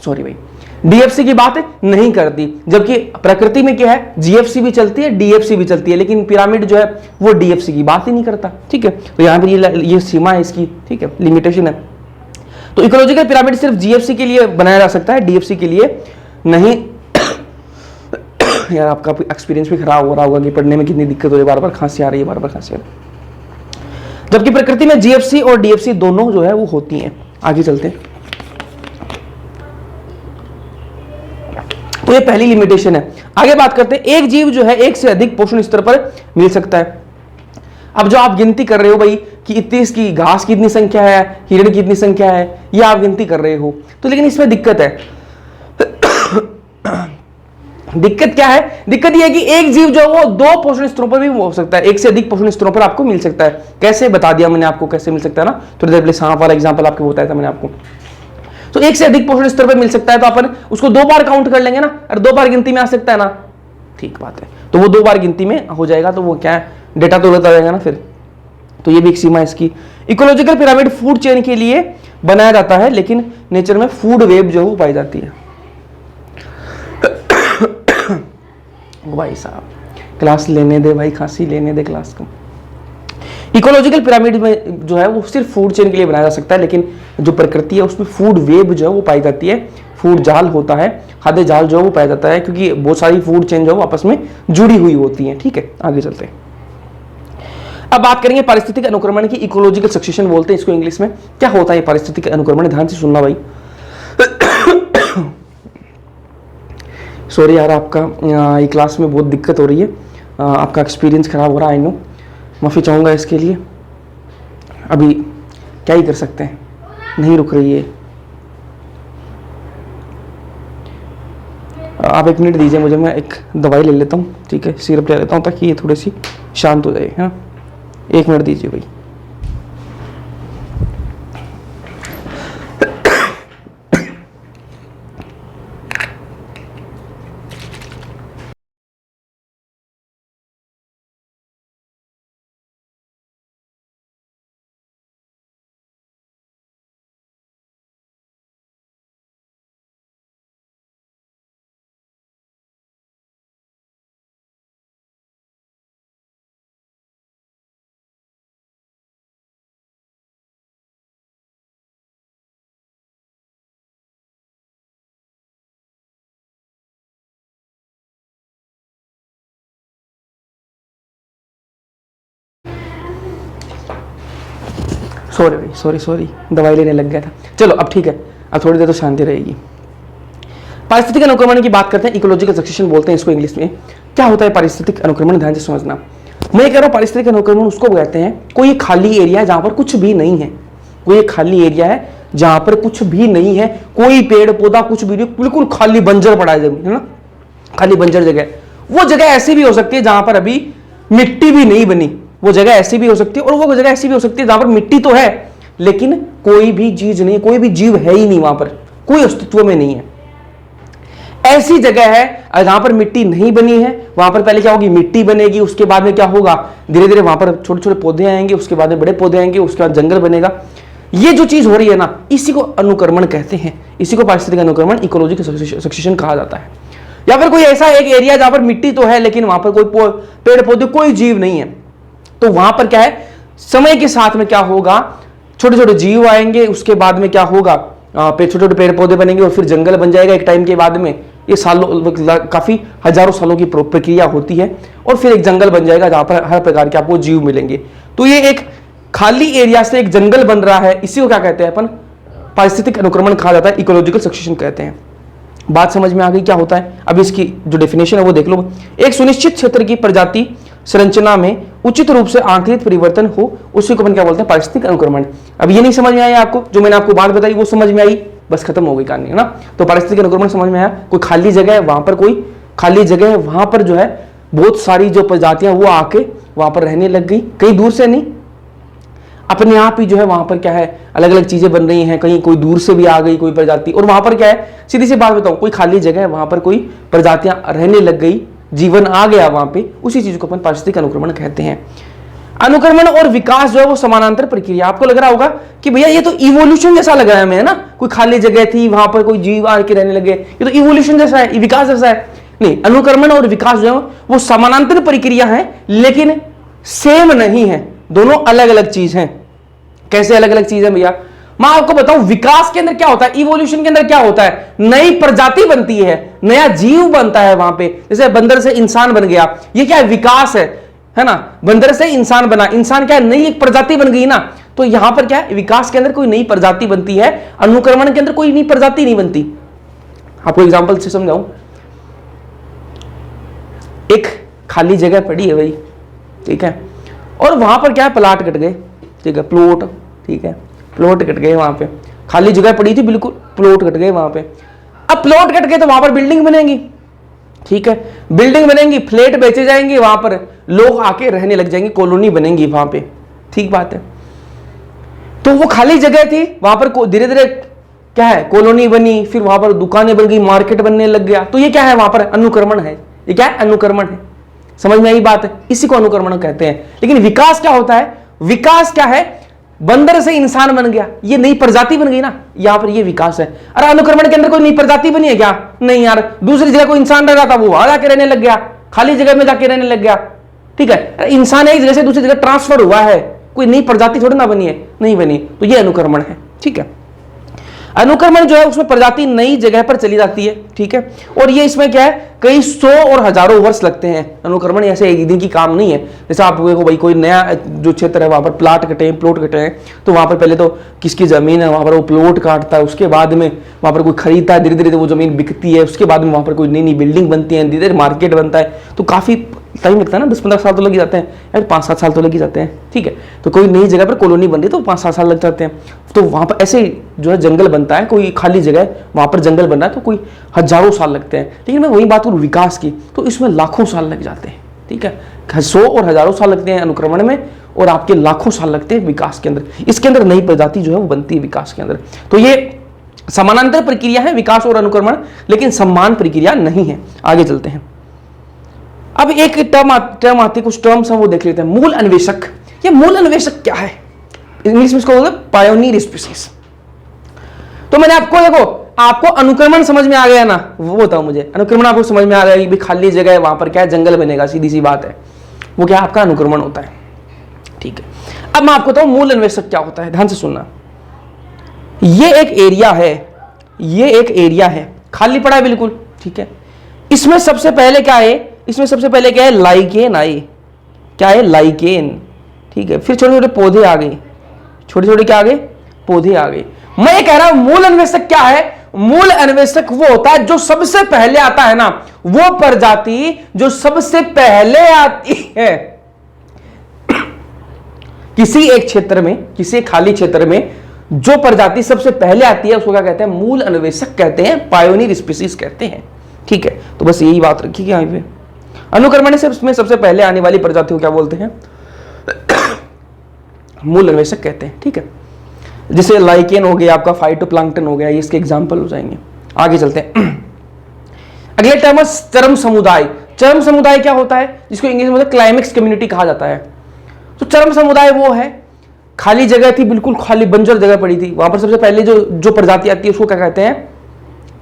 सॉरी भाई, डीएफसी की बात नहीं करती, जबकि प्रकृति में क्या है जीएफसी भी चलती है, डीएफसी भी चलती है, लेकिन पिरामिड जो है वो डीएफसी की बात ही नहीं करता, ठीक है। तो यहां पर ये सीमा है इसकी, ठीक है, लिमिटेशन है। तो इकोलॉजिकल पिरामिड सिर्फ जीएफसी के लिए बनाया जा सकता है, डीएफसी के लिए नहीं। यार आपका एक्सपीरियंस भी खराब हो रहा होगा कि पढ़ने में कितनी दिक्कत हो रही है, बार बार खांसी आ रही है, बार बार खांसी आ रही है, जबकि प्रकृति में जीएफसी और डीएफसी दोनों जो है वो होती हैं। आगे चलते हैं। तो ये पहली लिमिटेशन है। आगे बात करते हैं, एक जीव जो है एक से अधिक पोषण स्तर पर मिल सकता है। अब जो आप गिनती कर रहे हो भाई कि इतनी इसकी घास की इतनी संख्या है, हिरण की इतनी संख्या है, ये आप गिनती कर रहे हो, तो लेकिन इसमें दिक्कत है। दिक्कत क्या है? दिक्कत यह है कि एक जीव जो है वो 2 पोषण स्तरों पर भी हो सकता है, एक से अधिक पोषण स्तरों पर आपको मिल सकता है। कैसे बता दिया मैंने आपको, कैसे मिल सकता है ना, थोड़ी देर पहले सांप वाला एग्जांपल आपको बताया था मैंने आपको। तो एक से अधिक पोषण स्तर पर मिल सकता है, तो अपन उसको 2 बार काउंट कर लेंगे ना, और 2 बार गिनती में आ सकता है ना, ठीक बात है। तो वो 2 बार गिनती में हो जाएगा, तो वो क्या है, डेटा तो लगता जाएगा ना फिर। तो ये भी एक सीमा है इसकी। इकोलॉजिकल पिरामिड फूड चेन के लिए बनाया जाता है, लेकिन नेचर में फूड वेब जो है वो पाई जाती है। भाई साहब क्लास लेने दे भाई, खांसी लेने दे क्लास को। इकोलॉजिकल पिरामिड में जो है वो सिर्फ फूड चेन के लिए बनाया जा सकता है, लेकिन जो प्रकृति है उसमें फूड वेब जो है वो पाई जाती है, फूड जाल होता है, खाद्य जाल जो है वो पाया जाता है, क्योंकि बहुत सारी फूड चेन जो है वो आपस में जुड़ी हुई होती हैं, ठीक है। आगे चलते हैं। अब बात करेंगे पारिस्थितिक अनुक्रमण की, इकोलॉजिकल सक्सेशन बोलते हैं इसको इंग्लिश में। क्या होता है पारिस्थितिक अनुक्रमण, ध्यान से सुनना भाई। सॉरी यार, आपका ये क्लास में बहुत दिक्कत हो रही है, आपका एक्सपीरियंस खराब हो रहा है, आई नो, माफ़ी चाहूँगा इसके लिए। अभी क्या ही कर सकते हैं, नहीं रुक रही है। आप 1 मिनट दीजिए मुझे, मैं एक दवाई ले लेता हूँ, ठीक है, सिरप ले लेता हूँ ताकि ये थोड़ी सी शांत हो जाए, है ना। 1 मिनट दीजिए भाई। सॉरी भाई, सॉरी, दवाई लेने लग गया था। चलो अब ठीक है, अब थोड़ी देर तो शांति रहेगी। पारिस्थितिक अनुक्रमण की बात करते हैं, इकोलॉजिकल सक्सेशन बोलते हैं इसको इंग्लिश में। क्या होता है पारिस्थितिक अनुक्रमण, ध्यान से समझना। मैं कह रहा हूँ पारिस्थितिक अनुक्रमण उसको कहते हैं, कोई खाली एरिया है जहां पर कुछ भी नहीं है, कोई खाली एरिया है जहां पर कुछ भी नहीं है, कोई पेड़ पौधा कुछ भी नहीं, बिल्कुल खाली बंजर पड़ा है जमीन, है ना, खाली बंजर जगह। वो जगह ऐसी भी हो सकती है जहां पर अभी मिट्टी भी नहीं बनी, वो जगह ऐसी भी हो सकती है, और वो जगह ऐसी भी हो सकती है जहां पर मिट्टी तो है लेकिन कोई भी चीज नहीं, कोई भी जीव है ही नहीं, वहां पर कोई अस्तित्व में नहीं है। ऐसी जगह है जहां पर मिट्टी नहीं बनी है, वहां पर पहले क्या होगी, मिट्टी बनेगी, उसके बाद में क्या होगा, धीरे धीरे वहां पर छोटे छोटे पौधे आएंगे, उसके बाद में बड़े पौधे आएंगे, उसके बाद जंगल बनेगा। ये जो चीज हो रही है ना, इसी को अनुक्रमण कहते हैं, इसी को पारिस्थितिक अनुक्रमण, इकोलॉजिकल सक्सेशन कहा जाता है। या फिर कोई ऐसा एक एरिया जहां पर मिट्टी तो है लेकिन वहां पर कोई पेड़ पौधे, कोई जीव नहीं है, तो वहां पर क्या है, समय के साथ में क्या होगा, छोटे छोटे जीव आएंगे, उसके बाद में क्या होगा, छोटे छोटे पेड़ पौधे बनेंगे और फिर जंगल बन जाएगा एक टाइम के बाद में। ये सालों, काफी हजारों सालों की प्रक्रिया होती है और फिर एक जंगल बन जाएगा जहां पर हर प्रकार के आपको जीव मिलेंगे। तो ये एक खाली एरिया से एक जंगल बन रहा है, इसी को क्या कहते हैं अपन, पारिस्थितिक अनुक्रमण कहा जाता है, इकोलॉजिकल सक्सेशन कहते हैं। बात समझ में आ गई क्या होता है? अब इसकी जो डेफिनेशन है वो देख लो। एक सुनिश्चित क्षेत्र की प्रजाति संरचना में उचित रूप से आंकलित परिवर्तन हो, उसी को अपन क्या बोलते हैं, पारिस्थितिक अनुक्रमण। अब ये नहीं समझ में आया आपको, जो मैंने आपको बात बताई वो समझ में आई, बस खत्म हो गई कहानी, है ना। तो पारिस्थितिक अनुक्रमण समझ में आया, कोई खाली जगह है, वहां पर कोई खाली जगह है, वहां पर जो है बहुत सारी जो प्रजातियां वो आके वहां पर रहने लग गई, कहीं दूर से नहीं, अपने आप ही जो है वहां पर क्या है, अलग अलग चीजें बन रही हैं, कहीं कोई दूर से भी आ गई कोई प्रजाति, और वहां पर क्या है, सीधी सी बात बताऊं, कोई खाली जगह है, वहां पर कोई प्रजातियां रहने लग गई, जीवन आ गया वहां पे, उसी चीज को अपन पारिस्थितिक अनुक्रमण कहते हैं। अनुक्रमण और विकास जो है वो समानांतर प्रक्रिया। आपको लग रहा होगा कि भैया ये तो इवोल्यूशन जैसा लग रहा है हमें, है ना, कोई खाली जगह थी वहां पर कोई जीव आके रहने लगे, ये तो इवोल्यूशन जैसा है, विकास जैसा है। नहीं, अनुक्रमण और विकास जो है वो समानांतर प्रक्रिया है, लेकिन सेम नहीं है, दोनों अलग अलग चीज हैं। कैसे अलग अलग चीज है भैया? मैं आपको बताऊं, विकास के अंदर क्या होता है, इवोल्यूशन के अंदर क्या होता है, नई प्रजाति बनती है, नया जीव बनता है वहां पे, जैसे बंदर से इंसान बन गया, ये क्या है, विकास है ना। बंदर से इंसान बना, इंसान क्या है, नई एक प्रजाति बन गई ना। तो यहां पर क्या है, विकास के अंदर कोई नई प्रजाति बनती है, अनुक्रमण के अंदर कोई नई प्रजाति नहीं बनती। आपको एग्जांपल से समझाऊं, एक खाली जगह पड़ी है भाई, ठीक है, और वहां पर क्या है, प्लाट कट गए, ठीक है, प्लॉट, ठीक है, प्लॉट कट गए, वहां पे खाली जगह पड़ी थी बिल्कुल, प्लॉट कट गए वहां पे। अब प्लॉट कट गए तो वहां पर बिल्डिंग बनेगी, ठीक है, बिल्डिंग बनेंगी, फ्लैट बेचे जाएंगे, वहां पर लोग आके रहने लग जाएंगे, कॉलोनी बनेंगी वहां पे, ठीक बात है। तो वो खाली जगह थी, वहां पर धीरे धीरे क्या है, कॉलोनी बनी, फिर वहां पर दुकानें बन गई, मार्केट बनने लग गया। तो ये क्या है, वहां पर अनुक्रमण है। ये क्या है, अनुक्रमण है। समझ में आई बात है? इसी को अनुक्रमण कहते हैं। लेकिन विकास क्या होता है, विकास क्या है, बंदर से इंसान बन गया, ये नई प्रजाति बन गई ना, यहां पर ये विकास है। अरे अनुक्रमण के अंदर कोई नई प्रजाति बनी है क्या? नहीं यार, दूसरी जगह कोई इंसान रह रहा था, वो वहां जाके रहने लग गया, खाली जगह में जाके रहने लग गया, ठीक है। इंसान एक जगह से दूसरी जगह ट्रांसफर हुआ है, कोई नई प्रजाति थोड़ी ना बनी है, नहीं बनी, तो ये अनुक्रमण है, ठीक है। अनुक्रमण जो है उसमें प्रजाति नई जगह पर चली जाती है, ठीक है, और ये इसमें क्या है, कई 100 और हजारों वर्ष लगते हैं। अनुक्रमण ऐसे एक दिन की काम नहीं है। जैसे आप देखो भाई, कोई नया जो क्षेत्र है वहां पर प्लॉट कटे हैं, तो वहां पर पहले तो किसकी जमीन है, वहां पर वो प्लॉट काटता है, उसके बाद में वहां पर कोई खरीदता है, धीरे धीरे वो जमीन बिकती है, उसके बाद में वहां पर कोई नई नई बिल्डिंग बनती है, धीरे धीरे मार्केट बनता है, तो काफी टाइम लगता है ना, 10-15 साल तो लग ही जाते हैं यार, 5-7 साल तो लग ही जाते हैं, ठीक है। तो कोई नई जगह पर कॉलोनी बन रही है तो 5-7 साल लग जाते हैं। तो वहां पर ऐसे जो है जंगल बनता है, कोई खाली जगह वहां पर जंगल बन रहा है, तो कोई हजारों साल लगते हैं। लेकिन मैं वही बात करूं विकास की, तो इसमें लाखों साल लग जाते हैं, ठीक है। 100 और हजारों साल लगते हैं अनुक्रमण में, और आपके लाखों साल लगते हैं विकास के अंदर। इसके अंदर नई प्रजाति जो है वो बनती है विकास के अंदर। तो ये समानांतर प्रक्रिया है, विकास और अनुक्रमण, लेकिन समान प्रक्रिया नहीं है। आगे चलते हैं। अब एक टर्म आती है, कुछ टर्म्स हैं वो देख लेते हैं। मूल अन्वेषक। ये मूल अन्वेषक क्या है? इंग्लिश में इसको बोलते हैं पायोनियर स्पीसीज। तो मैंने आपको देखो, आपको अनुक्रमण समझ में आ गया ना, वो बताओ मुझे। अनुक्रमण आपको समझ में आ गया कि खाली जगह है, वहां पर क्या है, जंगल बनेगा, सीधी सी बात है, वो क्या आपका अनुक्रमण होता है, ठीक है। अब मैं आपको बताऊं मूल अन्वेषक क्या होता है, ध्यान से सुनना। ये एक एरिया है, ये एक एरिया है, खाली पड़ा है बिल्कुल, ठीक है। इसमें सबसे पहले क्या है, इसमें सबसे पहले क्या है, लाइकेन आए। क्या है, लाइकेन, ठीक है। फिर छोटे छोटे पौधे आ गए, छोटे छोटे क्या आ गए, पौधे आ गए। मैं ये कह रहा हूं मूल अन्वेषक क्या है, मूल अन्वेषक वो होता है जो सबसे पहले आता है ना, वो प्रजाति जो सबसे पहले आती है किसी एक क्षेत्र में, किसी खाली क्षेत्र में जो प्रजाति सबसे पहले आती है उसको क्या कहते हैं, मूल अन्वेषक कहते हैं, पायोनियर स्पीसीज कहते हैं, ठीक है। तो बस यही बात रखी कि यहाँ पे अनुक्रमण से उसमें सबसे पहले आने वाली प्रजाति को क्या बोलते हैं, मूल अन्वेषक कहते हैं, ठीक है। जैसे लाइकेन हो गया, आपका फाइटोप्लैंक्टन हो गया, ये इसके एग्जाम्पल हो जाएंगे। आगे चलते हैं। अगले टर्म है चरम समुदाय। चरम समुदाय क्या होता है, जिसको इंग्लिश में क्लाइमेक्स कम्युनिटी कहा जाता है। तो चरम समुदाय वो है, खाली जगह थी, बिल्कुल खाली बंजर जगह पड़ी थी, वहां पर सबसे पहले जो प्रजाति आती है उसको क्या कहते हैं,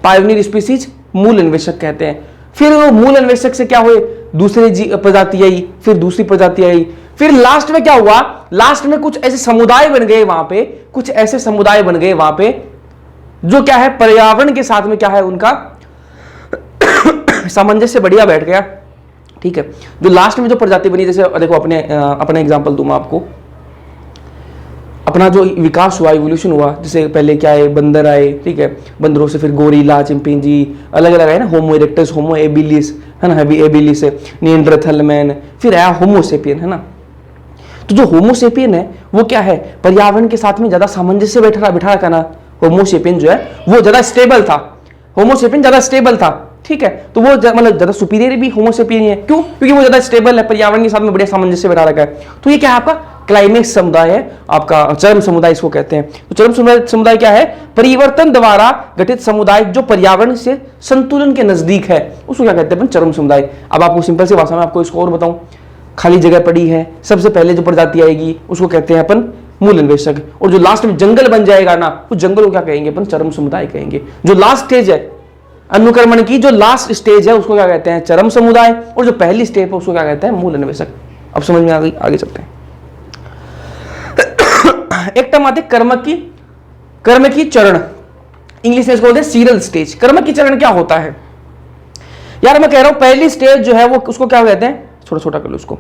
पायोनियर स्पीसीज, मूल अन्वेषक कहते हैं। फिर वो मूल अन्वेषक से क्या हुए, दूसरी प्रजाति आई, फिर दूसरी प्रजाति आई, फिर लास्ट में क्या हुआ, लास्ट में कुछ ऐसे समुदाय बन गए वहां पे, कुछ ऐसे समुदाय बन गए वहां पे जो क्या है पर्यावरण के साथ में क्या है उनका सामंजस्य बढ़िया बैठ गया। ठीक है, जो लास्ट में जो प्रजाति बनी, जैसे देखो अपने एग्जांपल दूं मैं आपको, अपना जो विकास हुआ, इवोल्यूशन हुआ, जैसे पहले क्या है बंदर आए, ठीक है, बंदरों से फिर गोरिल्ला, चिंपैंजी, अलग अलग है ना, होमो इरेक्टस, होमो एबिलिस है ना, एबिलिस है, निएंडरथल मैन, फिर आया होमो सेपियन है ना। तो जो होमो सेपियन है वो क्या है पर्यावरण के साथ में ज्यादा सामंजस्य बैठा रखा ना। होमो सेपियन जो है वो ज्यादा स्टेबल था, होमो सेपियन ज्यादा स्टेबल था। ठीक है, तो वो मतलब ज्यादा सुपीरियर भी होमो सेपियन है, क्यों? क्योंकि वो ज्यादा स्टेबल है, पर्यावरण के साथ में बढ़िया सामंजस्य बैठा रखा है। तो ये क्या है आपका क्लाइमेक्स समुदाय है, आपका चरम समुदाय इसको कहते हैं। तो चरम समुदाय क्या है, परिवर्तन द्वारा गठित समुदाय जो पर्यावरण से संतुलन के नजदीक है, उसको क्या कहते हैं अपन चरम समुदाय। अब आपको सिंपल सी भाषा में आपको इसको और बताऊं, खाली जगह पड़ी है, सबसे पहले जो प्रजाति आएगी उसको कहते हैं अपन मूल अन्वेषक, और जो लास्ट में जंगल बन जाएगा ना उस जंगल को क्या कहेंगे अपन चरम समुदाय कहेंगे। जो लास्ट स्टेज है अनुकर्मण की, जो लास्ट स्टेज है उसको क्या कहते हैं चरम समुदाय, और जो पहली स्टेप है उसको क्या कहते हैं मूल अन्वेषक। अब समझ में आ गई, आगे चलते हैं। एक टर्म आते कर्म की चरण, इंग्लिश में इसको बोलते हैं सीरियल स्टेज। कर्म की चरण क्या होता है यार, मैं कह रहा हूं पहली स्टेज जो है वो उसको क्या कहते हैं, छोटा छोटा कर लो उसको,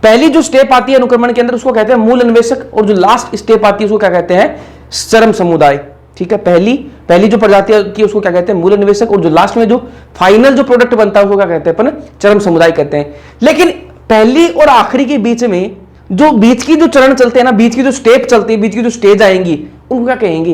पहली जो स्टेप आती है अनुक्रमण के अंदर उसको कहते हैं मूल अन्वेषक, और जो लास्ट स्टेप आती है उसको क्या कहते हैं चरम समुदाय। ठीक है, पहली जो प्रजाति की उसको क्या कहते हैं मूल अन्वेषक, और जो लास्ट में जो फाइनल जो प्रोडक्ट बनता है उसको क्या कहते हैं अपन चरम समुदाय कहते हैं। लेकिन पहली और आखिरी के बीच में जो बीच की जो चरण चलते हैं ना, बीच की जो स्टेप चलती है, बीच की जो स्टेज आएंगी उनको क्या कहेंगे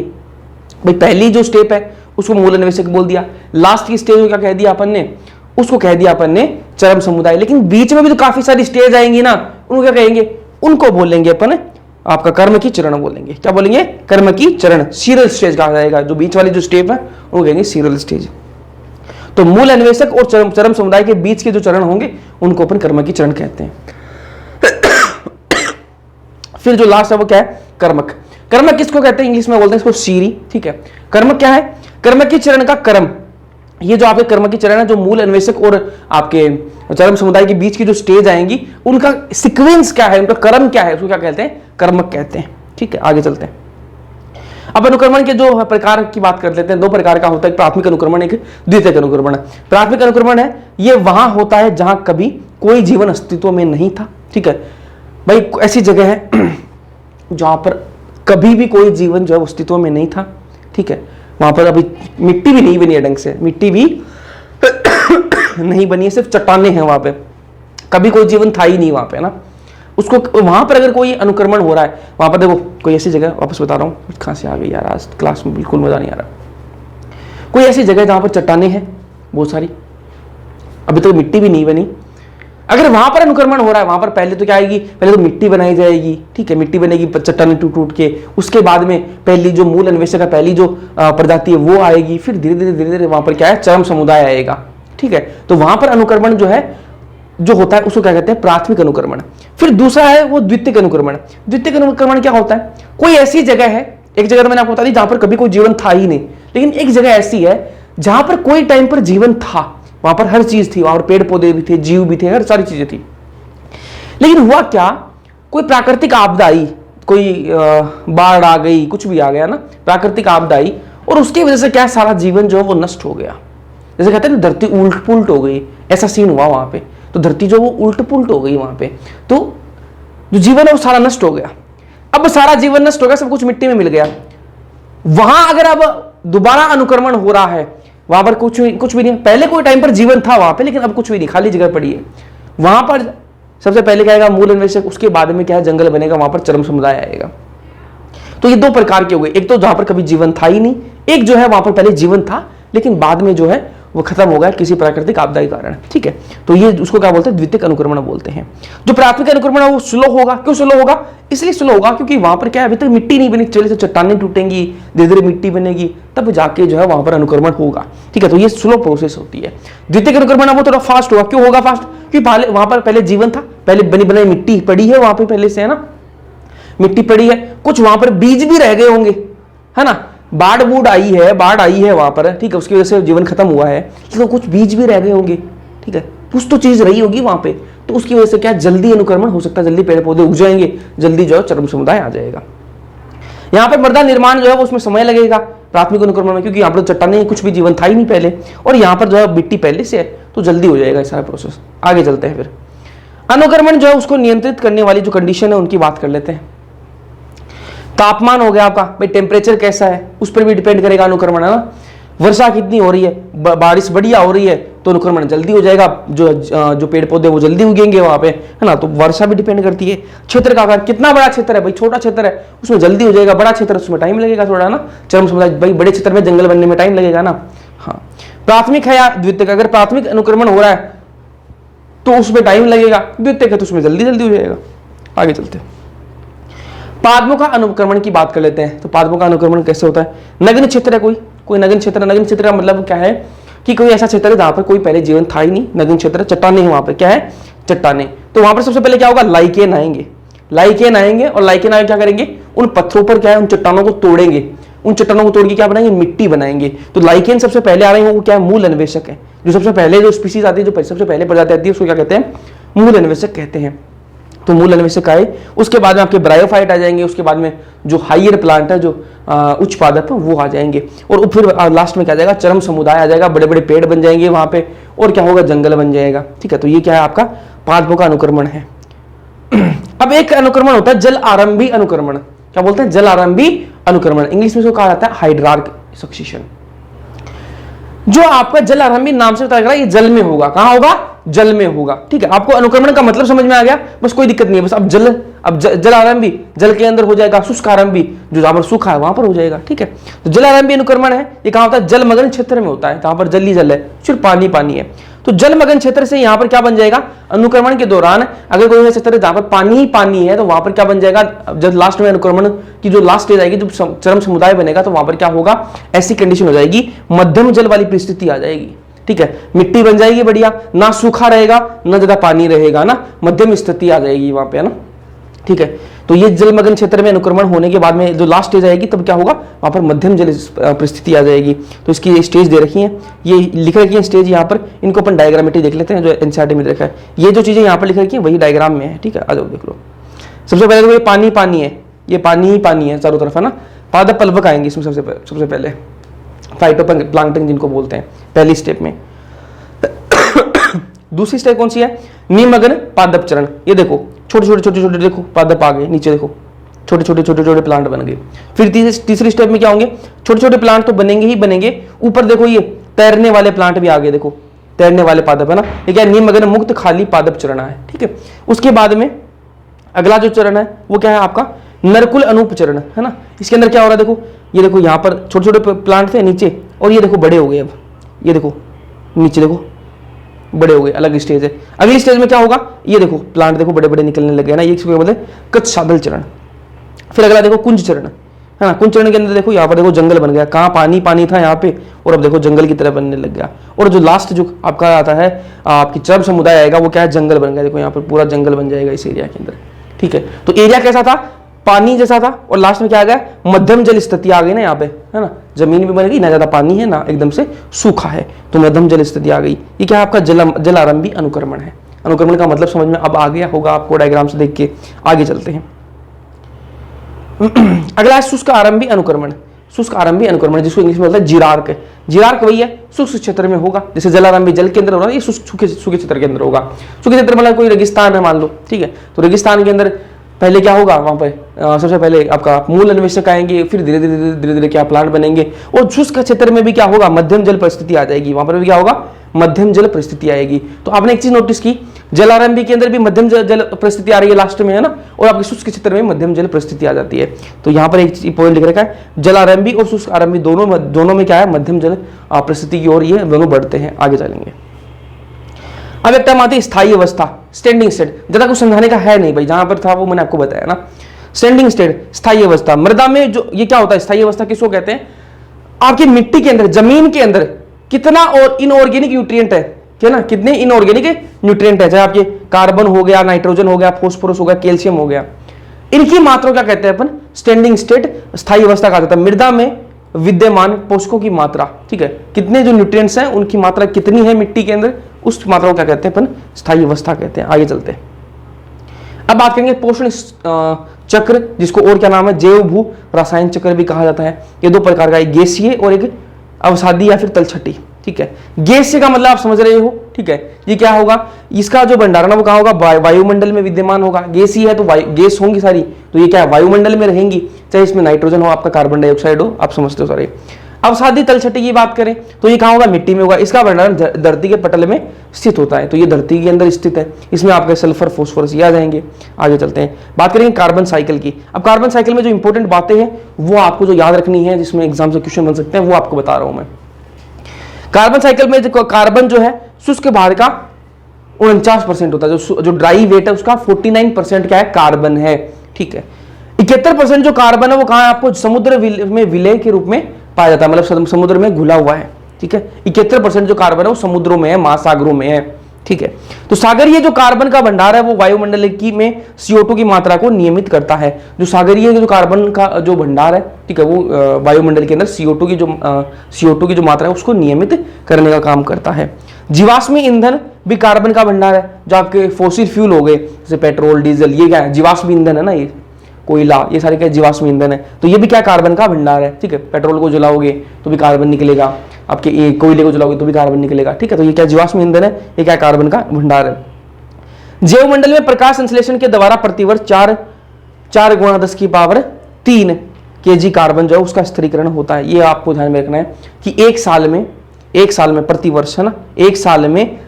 भाई, पहली जो स्टेप है उसको मूल अन्वेषक बोल दिया, लास्ट की स्टेज को क्या कह दिया अपन ने, उसको कह दिया अपन ने चरम समुदाय। लेकिन बीच में भी तो काफी सारी स्टेज आएंगी ना, उनको क्या कहेंगे, उनको बोलेंगे अपन आपका कर्म की चरण बोलेंगे। क्या बोलेंगे, कर्म की चरण, सीरियल स्टेज कहा जाएगा। जो बीच वाली जो स्टेप है उनको कहेंगे सीरियल स्टेज। तो मूल अन्वेषक और चरम समुदाय के बीच के जो चरण होंगे उनको अपन कर्म की चरण कहते हैं। फिर जो लास्ट है वो क्या है कर्मक। कर्मक किसको कहते हैं, इंग्लिश में बोलते हैं इसको सीरी। ठीक है, कर्मक क्या है, कर्म की चरण का कर्म, ये जो आपके कर्म की चरण है, जो मूल अन्वेषक और आपके चरम समुदाय के बीच की जो स्टेज आएंगी उनका सीक्वेंस क्या है, उनका कर्म क्या है, उसको क्या कहते हैं कर्मक कहते हैं। ठीक है, आगे चलते हैं। अब अनुक्रमण के जो प्रकार की बात कर लेते हैं, दो प्रकार का होता है, एक प्राथमिक अनुक्रमण, एक द्वितीयक अनुक्रमण। प्राथमिक अनुक्रमण है ये वहां होता है जहां कभी कोई जीवन अस्तित्व में नहीं था। ठीक है भाई, ऐसी जगह है जहां पर कभी भी कोई जीवन जो है अस्तित्व में नहीं था। ठीक है, वहां पर अभी मिट्टी भी नहीं बनी है ढंग से, मिट्टी भी नहीं बनी है, सिर्फ चट्टाने हैं वहां पे, कभी कोई जीवन था ही नहीं वहां पे ना। उसको वहां पर अगर कोई अनुक्रमण हो रहा है, वहां पर देखो कोई ऐसी जगह, वापस बता रहा हूँ, खांसी आ गई यार आज क्लास में, बिल्कुल मजा नहीं आ रहा। कोई ऐसी जगह जहां पर चट्टाने हैं बहुत सारी, अभी तो मिट्टी भी नहीं बनी, अगर वहां पर अनुक्रमण हो रहा है, वहां पर पहले तो क्या आएगी, पहले तो मिट्टी बनाई जाएगी। ठीक है, मिट्टी बनेगी चट्टाने टूट टूट के, उसके बाद में पहली जो मूल अन्वेषक है, पहली जो प्रजाति है वो आएगी, फिर धीरे धीरे वहां पर क्या है चरम समुदाय आएगा। ठीक है, तो वहां पर अनुक्रमण जो है जो होता है उसको क्या कहते हैं प्राथमिक अनुक्रमण। फिर दूसरा है वो द्वितीयक अनुक्रमण। द्वितीयक अनुक्रमण क्या होता है, कोई ऐसी जगह है, एक जगह मैंने आपको बता दी जहां पर कभी कोई जीवन था ही नहीं, लेकिन एक जगह ऐसी है जहां पर कोई टाइम पर जीवन था, वहां पर हर चीज थी, वहां पर पेड़ पौधे भी थे, जीव भी थे, हर सारी चीजें थी। लेकिन हुआ क्या, कोई प्राकृतिक आपदा आई, कोई बाढ़ आ गई, कुछ भी आ गया ना, प्राकृतिक आपदा आई, और उसकी वजह से क्या सारा जीवन जो है वो नष्ट हो गया। जैसे कहते हैं ना धरती उल्ट पुल्ट हो गई, ऐसा सीन हुआ वहां पे। तो धरती जो वो उल्ट पुल्ट हो गई वहां पे, तो जो जीवन है वो सारा नष्ट हो गया। अब सारा जीवन नष्ट हो गया, सब कुछ मिट्टी में मिल गया। वहां अगर अब दोबारा अनुक्रमण हो रहा है, वहां पर कुछ भी नहीं, पहले कोई टाइम पर जीवन था वहां पे, लेकिन अब कुछ भी नहीं, खाली जगह पड़ी है। वहां पर सबसे पहले क्या आएगा मूल अन्वेषक, उसके बाद में क्या है जंगल बनेगा, वहां पर चरम समुदाय आएगा। तो ये दो प्रकार के हो गए, एक तो जहां पर कभी जीवन था ही नहीं, एक जो है वहां पर पहले जीवन था लेकिन बाद में जो है वो खत्म हो गया किसी प्राकृतिक आपदा के कारण। ठीक है, तो ये उसको क्या बोलते हैं द्वितीयक अनुक्रमण बोलते हैं। जो प्राथमिक अनुक्रमण है वो स्लो होगा। क्यों स्लो होगा, इसलिए स्लो होगा क्योंकि वहां पर क्या है अभी तक मिट्टी नहीं बनी, चले से चट्टानें टूटेंगी, धीरे धीरे मिट्टी बनेगी, तब जाके जो है वहां पर अनुक्रमण होगा। ठीक है, तो ये स्लो प्रोसेस होती है। द्वितीयक अनुक्रमण वो थोड़ा फास्ट होगा। क्यों होगा फास्ट, क्योंकि वहां पर पहले जीवन था, पहले बनी बनाई मिट्टी पड़ी है वहां पर पहले से, है ना, मिट्टी पड़ी है, कुछ वहां पर बीज भी रह गए होंगे, है ना, बाढ़ आई है वहां पर, ठीक है, उसकी वजह से जीवन खत्म हुआ है, तो कुछ बीज भी रह गए होंगे। ठीक है, कुछ तो चीज रही होगी वहां पे, तो उसकी वजह से क्या जल्दी अनुक्रमण हो सकता है, जल्दी पेड़ पौधे उग जाएंगे, जल्दी जो है चरम समुदाय आ जाएगा। यहाँ पे मृदा निर्माण जो है उसमें समय लगेगा प्राथमिक अनुक्रमण में, क्योंकि यहाँ पर चट्टाने कुछ भी जीवन था ही नहीं पहले, और यहाँ पर जो है मिट्टी पहले से है, तो जल्दी हो जाएगा सारा प्रोसेस। आगे चलते हैं फिर अनुक्रमण जो है उसको नियंत्रित करने वाली जो कंडीशन है उनकी बात कर लेते हैं। तापमान हो गया आपका, भाई टेम्परेचर कैसा है उस पर भी डिपेंड करेगा अनुक्रमण, है ना। वर्षा कितनी हो रही है, बारिश बढ़िया हो रही है तो अनुक्रमण जल्दी हो जाएगा, जो पेड़ पौधे वो जल्दी उगेंगे वहां पे, है ना। तो वर्षा भी डिपेंड करती है। क्षेत्र का आकार, कितना बड़ा क्षेत्र है, भाई छोटा क्षेत्र है उसमें जल्दी हो जाएगा, बड़ा क्षेत्र उसमें टाइम लगेगा थोड़ा ना। चरम समुदाय, भाई बड़े क्षेत्र में जंगल बनने में टाइम लगेगा ना। हाँ, प्राथमिक है या द्वितीयक, अगर प्राथमिक अनुक्रमण हो रहा है तो उसमें टाइम लगेगा, द्वितीयक है तो उसमें जल्दी जल्दी हो जाएगा। आगे चलते हैं, पादपों का अनुक्रमण की बात कर लेते हैं। तो पादपों का अनुक्रमण कैसे होता है? नग्न क्षेत्र है, कोई नग्न क्षेत्र, नग्न क्षेत्र का मतलब क्या है कि कोई ऐसा क्षेत्र है जहां पर कोई पहले जीवन था ही नहीं, नग्न क्षेत्र, चट्टाने है वहां पर, क्या है चट्टाने। तो वहां पर सबसे पहले क्या होगा, लाइकेन आएंगे, लाइकेन आएंगे, और लाइकेन आए क्या करेंगे, उन पत्थरों पर क्या है उन चट्टानों को तोड़ेंगे, उन चट्टानों को तोड़ के क्या बनाएंगे, मिट्टी बनाएंगे। तो लाइकेन सबसे पहले आ रहे हैं, वो क्या है मूल अन्वेषक है, जो सबसे पहले जो स्पीसीज आती है, जो सबसे पहले प्रजाति आती है उसको क्या कहते हैं, मूल अन्वेषक कहते हैं। तो मूल अन्वेषक आए, उसके बाद में आपके ब्रायोफाइट आ जाएंगे, उसके बाद में जो हाइयर प्लांट है, जो उच्च पादप है वो आ जाएंगे, और फिर लास्ट में क्या आ जाएगा, चरम समुदाय आ जाएगा, बड़े बड़े पेड़ बन जाएंगे वहां पे, और क्या होगा, जंगल बन जाएगा। ठीक है, तो ये क्या है आपका पादपों का अनुक्रमण है। अब एक अनुक्रमण होता है जल आरंभी अनुक्रमण, क्या बोलते हैं, जल आरंभी अनुक्रमण, इंग्लिश में इसको कहा जाता है हाइड्रार्क सक्सेशन। जो आपका जल आरंभी नाम से पता लग रहा है ये जल में होगा, कहां होगा, जल में होगा। ठीक है, आपको अनुक्रमण का मतलब समझ में आ गया, बस कोई दिक्कत नहीं है, बस अब जल आरंभी जल के अंदर हो जाएगा, शुष्क आरंभी जो जहां पर सूखा है वहां पर हो जाएगा। ठीक है, तो जल आरंभी अनुक्रमण है, ये कहां होता है, जलमग्न क्षेत्र में होता है, जहां पर जल ही जल है, सिर्फ पानी पानी है। तो जलमग्न क्षेत्र से यहां पर क्या बन जाएगा, अनुक्रमण के दौरान अगर कोई क्षेत्र है जहां पर पानी ही पानी है, तो वहां पर क्या बन जाएगा, जब लास्ट में अनुक्रमण की जो लास्ट स्टेज आएगी, जब चरम समुदाय बनेगा, तो वहां पर क्या होगा, ऐसी कंडीशन हो जाएगी, मध्यम जल वाली परिस्थिति आ जाएगी। ठीक है, मिट्टी बन जाएगी बढ़िया, ना सूखा रहेगा ना ज्यादा पानी रहेगा, ना मध्यम स्थिति आ जाएगी वहां पे, है ना। ठीक है, तो ये जलमग्न क्षेत्र में अनुक्रमण होने के बाद में जो लास्ट स्टेज आएगी तब क्या होगा, वहां पर मध्यम जल परिस्थिति आ जाएगी। तो इसकी स्टेज दे रखी है, ये लिख रखी है स्टेज यहाँ पर, इनको अपन डायग्रामेटिक देख लेते हैं जो एनसीईआरटी में देखा है। ये जो चीजें यहाँ पर लिख रखी है वही डायग्राम में है। ठीक है, आ जाओ देख लो। सबसे पहले तो ये पानी पानी है, ये पानी ही पानी है चारों तरफ, है ना। पादप पल्वक आएंगे इसमें सबसे पहले, फाइटोप्लैंक्टन जिनको बोलते हैं, पहली स्टेप में। दूसरी स्टेप कौन सी है, निमग्न पादप चरण। ये देखो छोटे छोटे देखो पादप आ गए, नीचे देखो छोटे छोटे प्लांट बन गए। फिर तीसरी स्टेप में क्या होंगे, छोटे छोटे प्लांट तो बनेंगे ही बनेंगे, ऊपर देखो ये तैरने वाले प्लांट भी आ गए, देखो तैरने वाले पादप, है ना। ये क्या, निमग्न मुक्त खाली पादप चरण है। ठीक है, उसके बाद में अगला जो चरण है वो क्या है आपका, नरकुल अनूप चरण, है ना। इसके अंदर क्या हो रहा है, देखो ये देखो यहाँ पर छोटे छोटे प्लांट थे नीचे, और ये देखो बड़े हो गए, अब ये देखो नीचे देखो बड़े हो गए, अलग स्टेज है। अगली स्टेज में क्या होगा, ये देखो प्लांट देखो बड़े बड़े निकलने लगे ना, ये इसको बोलते हैं कच्छ सादल चरण। फिर अगला देखो कुंज चरण, है ना। कुंज चरण के अंदर देखो यहाँ पर देखो जंगल बन गया, कहाँ पानी पानी था यहाँ पे, और अब देखो जंगल की तरह बनने लग गया। और जो लास्ट जो आपका आता है आपकी चरम समुदाय आएगा, वो क्या है, जंगल बन गया, देखो यहाँ पर पूरा जंगल बन जाएगा इस एरिया के अंदर। ठीक है, तो एरिया कैसा था, पानी जैसा था, और लास्ट में क्या आ गया, मध्यम जल स्थिति आ गई ना यहाँ पे, है ना। जमीन भी बन गई, ना ज्यादा पानी है ना एकदम से सूखा है, तो मध्यम जल स्थिति आ गई। ये क्या है आपका जल आरंभी अनुक्रमण है। अनुक्रमण का मतलब समझ में अब आ गया होगा आपको डायग्राम से देख के। आगे चलते हैं, अगला है शुष्क आरंभी अनुक्रमण। शुष्क आरंभी अनुक्रमण जिसको इंग्लिश में बोलता है जिरार्क है। जिरार्क वही है, शुष्क क्षेत्र में होगा, जैसे जल आरंभी जल के अंदर होगा, ये सूखे क्षेत्र के अंदर होगा। सूखे क्षेत्र मतलब कोई रेगिस्तान है मान लो, ठीक है, तो रेगिस्तान के अंदर पहले क्या होगा, वहां पे सबसे पहले आपका मूल अन्वेषक आएंगे, फिर धीरे धीरे क्या प्लांट बनेंगे। और शुष्क क्षेत्र में भी क्या होगा, मध्यम जल परिस्थिति आ जाएगी, वहां पर भी क्या होगा, मध्यम जल परिस्थिति आएगी। तो आपने एक चीज नोटिस की, जल आरंभी के अंदर भी मध्यम जल परिस्थिति आ रही है लास्ट में, है ना, और आपके शुष्क क्षेत्र में मध्यम जल परिस्थिति आ जाती है। तो यहाँ पर एक पॉइंट लिख रखा है, जल आरंभी और शुष्क आरंभी दोनों में क्या है, मध्यम जल परिस्थिति की ओर ये दोनों बढ़ते हैं। आगे चलेंगे, अब एक टाइम आती है स्थायी अवस्था, स्टैंडिंग स्टेट। ज्यादा कुछ समझाने का है नहीं भाई, जहां पर था वो मैंने आपको बताया ना। स्टैंडिंग स्टेट, स्थायी अवस्था। मृदा में जो ये क्या होता है, स्थायी अवस्था किसको कहते हैं, आपकी मिट्टी के अंदर, जमीन के अंदर कितना और इनऑर्गेनिक न्यूट्रिएंट है, क्या ना, कितने इनऑर्गेनिक न्यूट्रिएंट है, चाहे आपके कार्बन हो गया, नाइट्रोजन हो गया, फॉस्फोरस हो गया, कैल्शियम हो गया, इनकी मात्रा क्या कहते हैं अपन, स्टैंडिंग स्टेट, स्थायी अवस्था कहा जाता है। मृदा में विद्यमान पोषकों की मात्रा, ठीक है, कितने जो न्यूट्रिएंट्स हैं उनकी मात्रा कितनी है मिट्टी के अंदर, उस मात्रा को क्या कहते हैं अपन, स्थायी अवस्था कहते हैं। आगे चलते हैं, अब बात करेंगे पोषण चक्र, जिसको और क्या नाम है, जैव भू रासायनिक चक्र भी कहा जाता है। ये दो प्रकार का, एक गैसीय और एक अवसादी या फिर तलछटी। ठीक है, गैसीय का मतलब आप समझ रहे हो। ठीक है, ये क्या होगा, इसका जो भंडारण है वो कहाँ होगा, वायुमंडल में विद्यमान होगा। गैसीय है तो गैस होंगी सारी, तो ये क्या है, वायुमंडल में रहेंगी, चाहे इसमें नाइट्रोजन हो, आपका कार्बन डाइऑक्साइड हो, आप समझते हो सारे। अवसादी तलछटी की बात करें तो ये कहाँ होगा, मिट्टी में होगा। इसका भंडारण धरती के पटल में स्थित होता है, तो ये धरती के अंदर स्थित है। इसमें आपके सल्फर फॉस्फोरस ये आ जाएंगे। आगे चलते हैं, बात करेंगे कार्बन साइकिल की। अब कार्बन साइकिल में जो इंपॉर्टेंट बातें हैं वो आपको जो याद रखनी है, जिसमें एग्जाम से क्वेश्चन बन सकते हैं, वो आपको बता रहा हूं मैं। कार्बन साइकिल में कार्बन जो है शुष्क भार का 49% होता है, जो ड्राई वेट है उसका 49% क्या है, कार्बन है। ठीक है, 71% जो कार्बन है वो कहाँ है, आपको समुद्र में विलय के रूप में पाया जाता है, मतलब समुद्र में घुला हुआ है। ठीक है, 71% जो कार्बन है वो समुद्रों में है, महासागरों में है। ठीक है, तो सागरीय जो कार्बन का भंडार है वो वायुमंडल की में CO2 की मात्रा को नियमित करता है। जो सागरीय जो कार्बन का जो भंडार है, ठीक है, वो वायुमंडल के अंदर CO2 की जो मात्रा है उसको नियमित करने का काम करता है। जीवाश्मी ईंधन भी कार्बन का भंडार है। जो आपके फॉसिल फ्यूल हो गए जैसे पेट्रोल, डीजल, ये क्या है, जीवाश्मी ईंधन है ना, ये कोयला, ये सारे क्या जीवाश्म ईंधन है, तो ये भी क्या कार्बन का भंडार है। ठीक है, पेट्रोल को जलाओगे तो भी कार्बन निकलेगा, आपके कोयले को जलाओगे तो भी कार्बन निकलेगा। ठीक है, तो ये क्या जीवाश्म ईंधन है, ये क्या कार्बन का भंडार है। जैव मंडल में प्रकाश संश्लेषण के द्वारा प्रतिवर्ष 4 × 10³ kg कार्बन जो है उसका स्थिरीकरण होता है। ये आपको ध्यान में रखना है कि एक साल में प्रतिवर्ष है ना, एक साल में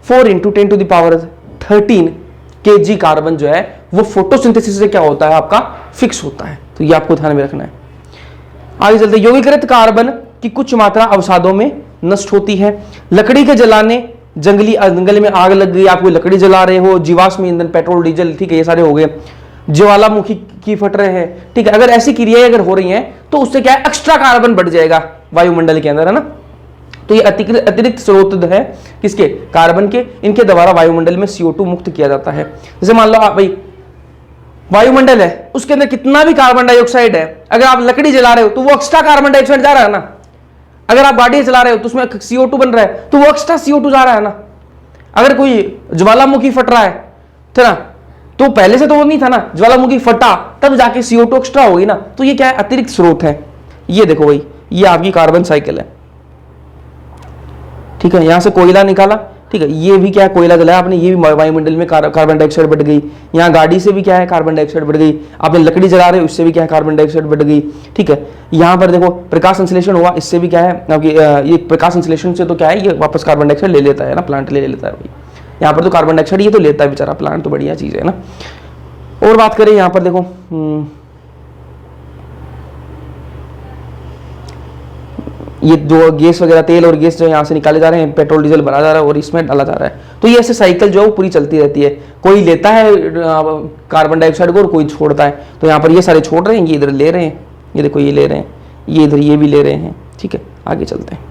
4 × 10⁻13 kg कार्बन जो है वो फोटोसिंथेसिस से क्या होता है, आपका फिक्स होता है। तो ये आपको ध्यान में रखना है। आगे चलते, यौगिकृत कार्बन की कुछ मात्रा अवसादों में नष्ट होती है। लकड़ी के जलाने, जंगल में आग लग गई, आप कोई लकड़ी जला रहे हो, जीवाश्म ईंधन, पेट्रोल, डीजल, ठीक है, ये सारे हो गए। ज्वालामुखी की फट रहे हैं, ठीक है, अगर ऐसी क्रियाएं अगर हो रही हैं तो उससे क्या है, एक्स्ट्रा कार्बन बढ़ जाएगा वायुमंडल के अंदर, है ना। तो ये अतिरिक्त स्रोत है किसके, कार्बन के, इनके द्वारा वायुमंडल में CO2 मुक्त किया जाता है। जैसे मान लो आप भाई वायुमंडल है, उसके अंदर कितना भी कार्बन डाइऑक्साइड है, अगर आप लकड़ी जला रहे हो तो वो एक्स्ट्रा कार्बन डाइऑक्साइड जा रहा है ना। अगर आप गाड़ी चला रहे हो तो उसमें CO2 बन रहा है, तो वो एक्स्ट्रा CO2 जा रहा है ना। अगर कोई ज्वालामुखी फट रहा है तो ना, तो पहले से तो वो नहीं था ना, ज्वालामुखी फटा तब जाके CO2 एक्स्ट्रा होगी ना। तो ये क्या है, अतिरिक्त स्रोत है। ये देखो भाई, ये आपकी कार्बन साइकिल है। ठीक है, यहां से कोयला निकाला, ठीक है, ये भी क्या है, कोयला जलाया आपने, ये भी वायुमंडल में कार्बन डाइऑक्साइड बढ़ गई। यहाँ गाड़ी से भी क्या है, कार्बन डाइऑक्साइड बढ़ गई। आपने लकड़ी जला रहे हो, उससे भी क्या है, कार्बन डाइऑक्साइड बढ़ गई। ठीक है, यहाँ पर देखो प्रकाश संश्लेषण हुआ, इससे भी क्या है आपकी, ये प्रकाश संश्लेषण से तो क्या है, ये वापस कार्बन डाइऑक्साइड ले लेता है ना, प्लांट ले लेता है भाई। यहाँ पर तो कार्बन डाइऑक्साइड ये तो लेता है बेचारा प्लांट, तो बढ़िया चीज है ना। और बात करें यहाँ पर देखो, ये जो गैस वगैरह, तेल और गैस जो यहाँ से निकाले जा रहे हैं, पेट्रोल डीजल भरा जा रहा है और इसमें डाला जा रहा है। तो ये ऐसे साइकिल जो है वो पूरी चलती रहती है। कोई लेता है कार्बन डाइऑक्साइड को और कोई छोड़ता है। तो यहाँ पर ये सारे छोड़ रहे हैं, ये इधर ले रहे हैं, ये देखो ये ले रहे हैं, ये इधर ये भी ले रहे हैं। ठीक है, आगे चलते हैं,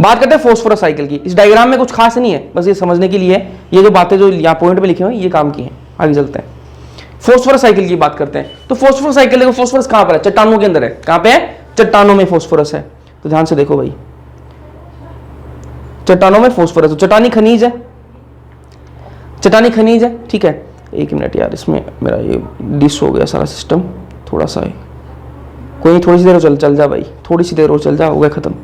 बात करते हैं फॉस्फोरस साइकिल की। इस डायग्राम में कुछ खास नहीं है, बस ये समझने के लिए ये जो बातें जो यहाँ पॉइंट में लिखे हुए हैं ये काम की हैं। आगे चलते हैं, फॉस्फोरस साइकिल की बात करते हैं। तो फॉस्फोरस साइकिल देखो, फॉस्फोरस कहाँ पर है, चट्टानों के अंदर है। कहाँ पे है, चट्टानों में फॉस्फोरस है। तो ध्यान से देखो भाई, चट्टानों में फॉस्फोरस, तो चट्टानी खनिज है, चट्टानी खनिज है। ठीक है, एक मिनट यार, इसमें मेरा ये डिस हो गया सारा सिस्टम, थोड़ा सा है, कोई थोड़ी सी देर चल जा भाई, थोड़ी सी देर और चल जा, हो गया खत्म।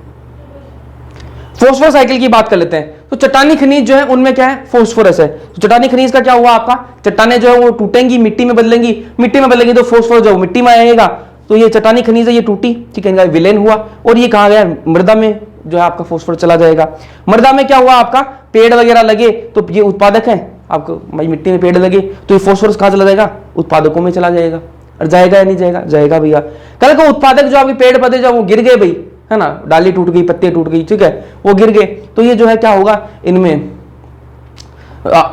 फॉस्फोरस साइकिल की बात कर लेते हैं। तो चट्टानी खनिज जो है उनमें क्या है, फॉस्फोरस है। तो चट्टानी खनिज का क्या हुआ, आपका चट्टाने जो है वो टूटेंगी, मिट्टी में बदलेंगी, मिट्टी में बदलेंगी तो फॉस्फोरस जो मिट्टी में आएगा। तो ये चट्टानी खनिज है, ये टूटी, ठीक है, इनका विलयन हुआ और ये कहाँ गया, मृदा में जो है आपका फॉस्फोरस चला जाएगा। मृदा में क्या हुआ, आपका पेड़ वगैरह लगे तो ये उत्पादक है, आपको भाई मिट्टी में पेड़ लगे तो ये फॉस्फोरस कहाँ चला जाएगा, उत्पादकों में चला जाएगा। और जाएगा या नहीं जाएगा, जाएगा भैया। कल को उत्पादक जो आपके पेड़ पौधे जो वो गिर गए भाई, है ना, डाली टूट गई, पत्ते टूट गई, ठीक है, वो गिर गए, तो ये जो है क्या होगा, इनमें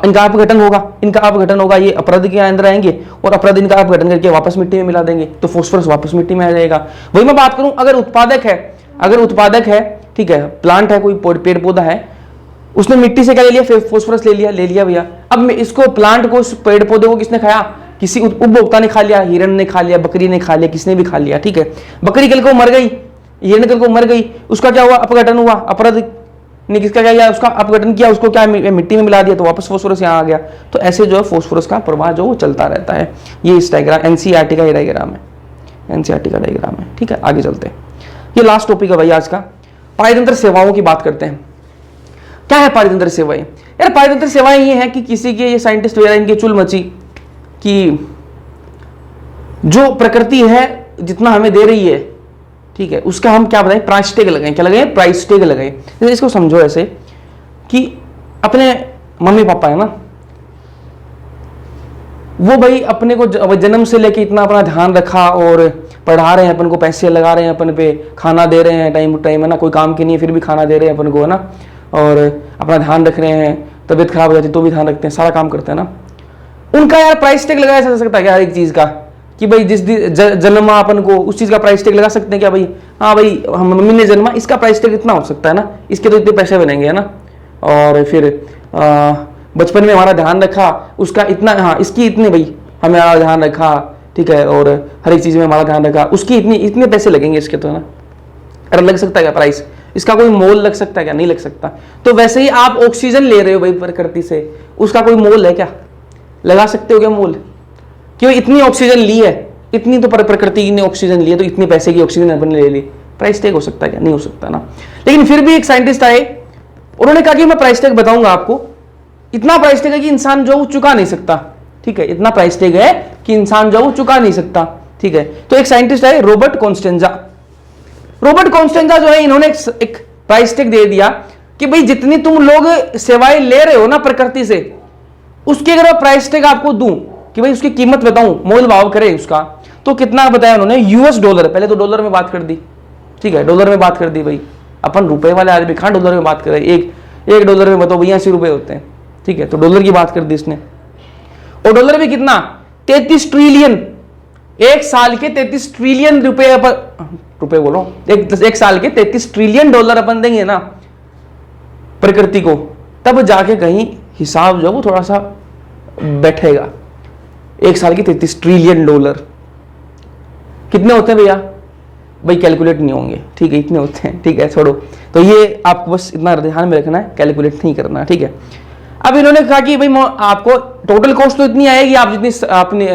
इनका अपघटन होगा, इनका अपघटन होगा, ये अपराध के अंदर आएंगे और अपराध इनका अपघटन करके वापस मिट्टी में मिला देंगे, तो फॉस्फोरस वापस मिट्टी में आ जाएगा। वही मैं बात करूं, अगर उत्पादक है, ठीक है, प्लांट है, कोई पेड़ पौधा है, उसने मिट्टी से क्या ले लिया, फॉस्फोरस ले लिया भैया। अब इसको प्लांट को, इस पेड़ पौधे को किसने खाया, किसी उपभोक्ता ने खा लिया, हिरण ने खा लिया, बकरी ने खा लिया, किसने भी खा लिया। ठीक है, बकरी कल को मर गई, हिरण कल को मर गई, उसका क्या हुआ, अपघटन हुआ, अपराध ने किसका क्या किया, उसका अपघटन किया, उसको क्या मिट्टी में मिला दिया तो वापस फास्फोरस यहाँ आ गया। तो ऐसे जो है फास्फोरस का प्रवाह जो वो चलता रहता है। ये इस डायग्राम एनसीईआरटी का ये डायग्राम है, एनसीईआरटी का डायग्राम है। ठीक है, आगे चलते हैं। ये लास्ट टॉपिक है भाई आज का। पारतंत्र सेवाओं की बात करते हैं। क्या है पारतंत्र सेवाएं? यार पारतंत्र सेवाएं ये है कि किसी के ये साइंटिस्ट वगैरह इनकी चुल मची कि जो प्रकृति है जितना हमें दे रही है, ठीक है, उसका हम क्या बताएं, प्राइस टैग लगाएं। क्या लगाएं? प्राइस टैग लगाएं। जैसे इसको समझो ऐसे कि अपने मम्मी पापा है ना, वो भाई अपने को जन्म से लेके इतना अपना ध्यान रखा और पढ़ा रहे हैं अपन को, पैसे लगा रहे हैं अपन पे, खाना दे रहे हैं टाइम टू टाइम, है ना, कोई काम की नहीं है फिर भी खाना दे रहे हैं अपन को, है ना, और अपना ध्यान रख रहे हैं, तबीयत खराब हो जाती तो भी ध्यान रखते हैं, सारा काम करते हैं ना। उनका यार प्राइस टैग लगाया जा सकता है क्या हर एक चीज का, कि भाई जिस जन्मा अपन को उस चीज का प्राइस टैग लगा सकते हैं क्या भाई, हाँ भाई हम मम्मी ने जन्मा, इसका प्राइस टैग इतना हो सकता है ना, इसके तो इतने पैसे बनेंगे, है ना, और फिर बचपन में हमारा ध्यान रखा उसका इतना, हाँ इसकी इतने भाई हमारा ध्यान रखा, ठीक है, और हर एक चीज में हमारा ध्यान रखा, उसकी इतने पैसे लगेंगे इसके, तो है ना। अरे लग सकता है क्या प्राइस, इसका कोई मोल लग सकता है क्या? नहीं लग सकता। तो वैसे ही आप ऑक्सीजन ले रहे हो भाई प्रकृति से, उसका कोई मोल है क्या? लगा सकते हो क्या मोल? क्यों इतनी ऑक्सीजन ली है, इतनी तो प्रकृति ने ऑक्सीजन ली है, तो इतने पैसे की ऑक्सीजन अपन ने ले ली, प्राइस टैग हो सकता है क्या? नहीं हो सकता ना। लेकिन फिर भी एक साइंटिस्ट आए, उन्होंने कहा कि मैं प्राइस टैग बताऊंगा आपको, इतना प्राइस टैग है कि इंसान जो चुका नहीं सकता, ठीक है, इतना प्राइस टैग है कि इंसान जो चुका नहीं सकता, ठीक है। तो एक साइंटिस्ट है रॉबर्ट कॉन्स्टेंजा, रॉबर्ट कॉन्स्टेंजा जो है, इन्होंने एक प्राइस टैग दे दिया कि भाई जितनी तुम लोग सेवाएं ले रहे हो ना प्रकृति से, उसकी अगर प्राइस टैग आपको दूं कि भाई उसकी कीमत बताऊं, मोल भाव करे उसका, तो कितना बताया उन्होंने? US dollar. पहले तो डॉलर में बात कर दी, ठीक है, डॉलर में बात कर दी भाई, अपन रुपए वाले आदमी कहां डॉलर में बात कर रहे हैं। एक डॉलर में बताओ भैया 80 रुपए होते हैं, ठीक है, तो डॉलर की बात कर दी इसने। और डॉलर भी कितना? 33 ट्रिलियन, एक साल के 33 ट्रिलियन रुपए बोलो, एक साल के 33 ट्रिलियन डॉलर अपन देंगे ना प्रकृति को, तब जाके कहीं हिसाब जो वो थोड़ा सा बैठेगा। एक साल के 33 ट्रिलियन डॉलर कितने होते हैं भैया? भाई कैलकुलेट नहीं होंगे, ठीक है, इतने होते हैं, ठीक है, छोड़ो। तो ये आपको बस इतना ध्यान में रखना है, कैलकुलेट नहीं करना, ठीक है। अब इन्होंने कहा कि भाई आपको टोटल कॉस्ट तो इतनी आएगी, आप जितनी अपनी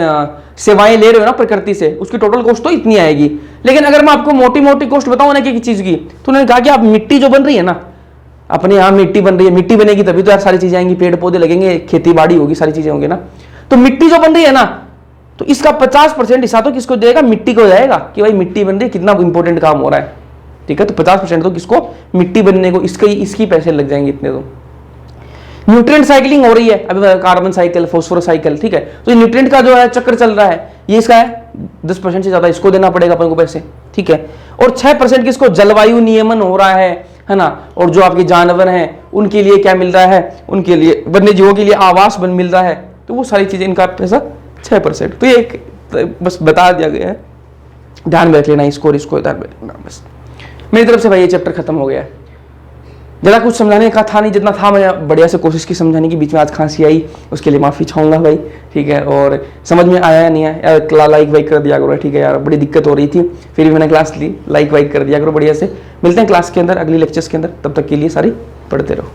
सेवाएं ले रहे हो ना प्रकृति से, उसकी टोटल कॉस्ट तो इतनी आएगी। लेकिन अगर मैं आपको मोटी मोटी कॉस्ट बताऊं ना कि चीज की, तो उन्होंने कहा कि आप मिट्टी जो बन रही है ना, अपने यहाँ मिट्टी बन रही है, मिट्टी बनेगी तभी तो यार सारी चीजें आएंगी, पेड़ पौधे लगेंगे, खेती बाड़ी होगी, सारी चीजें होंगी ना। तो मिट्टी जो बन रही है ना, तो इसका 50% हिस्सा तो किसको देगा? मिट्टी को जाएगा, कि भाई मिट्टी बन रही है, कितना इंपॉर्टेंट काम हो रहा है, ठीक है। तो 50% तो किसको? मिट्टी बनने को, इसकी पैसे लग जाएंगे इतने। तो न्यूट्रिएंट साइकिलिंग हो रही है अभी, कार्बन साइकिल, फॉस्फोरस साइकिल, ठीक है। तो ये न्यूट्रिएंट का जो है चक्र चल रहा है, ये इसका है 10% से ज्यादा इसको देना पड़ेगा अपन को पैसे, ठीक है। और 6% किसको? जलवायु नियमन हो रहा है ना। और जो आपके जानवर हैं उनके लिए क्या मिल रहा है? उनके लिए, वन्य जीवों के लिए आवास मिल रहा है, तो वो सारी चीजें, इनका पैसा 6%। तो ये एक बस बता दिया गया है, ध्यान में रख लेना इसको और इसको ध्यान में रखना। बस मेरी तरफ से भाई ये चैप्टर खत्म हो गया है। ज़्यादा कुछ समझाने का था नहीं, जितना था मैं बढ़िया से कोशिश की समझाने की, बीच में आज खांसी आई, उसके लिए माफ़ी चाहूँगा भाई, ठीक है। और समझ में आया नहीं है यार, लाइक वाइक कर दिया करो, ठीक है यार, बड़ी दिक्कत हो रही थी, फिर भी मैंने क्लास ली, लाइक वाइक कर दिया करो बढ़िया से। मिलते हैं क्लास के अंदर, अगली लेक्चर्स के अंदर, तब तक के लिए सारी पढ़ते रहो।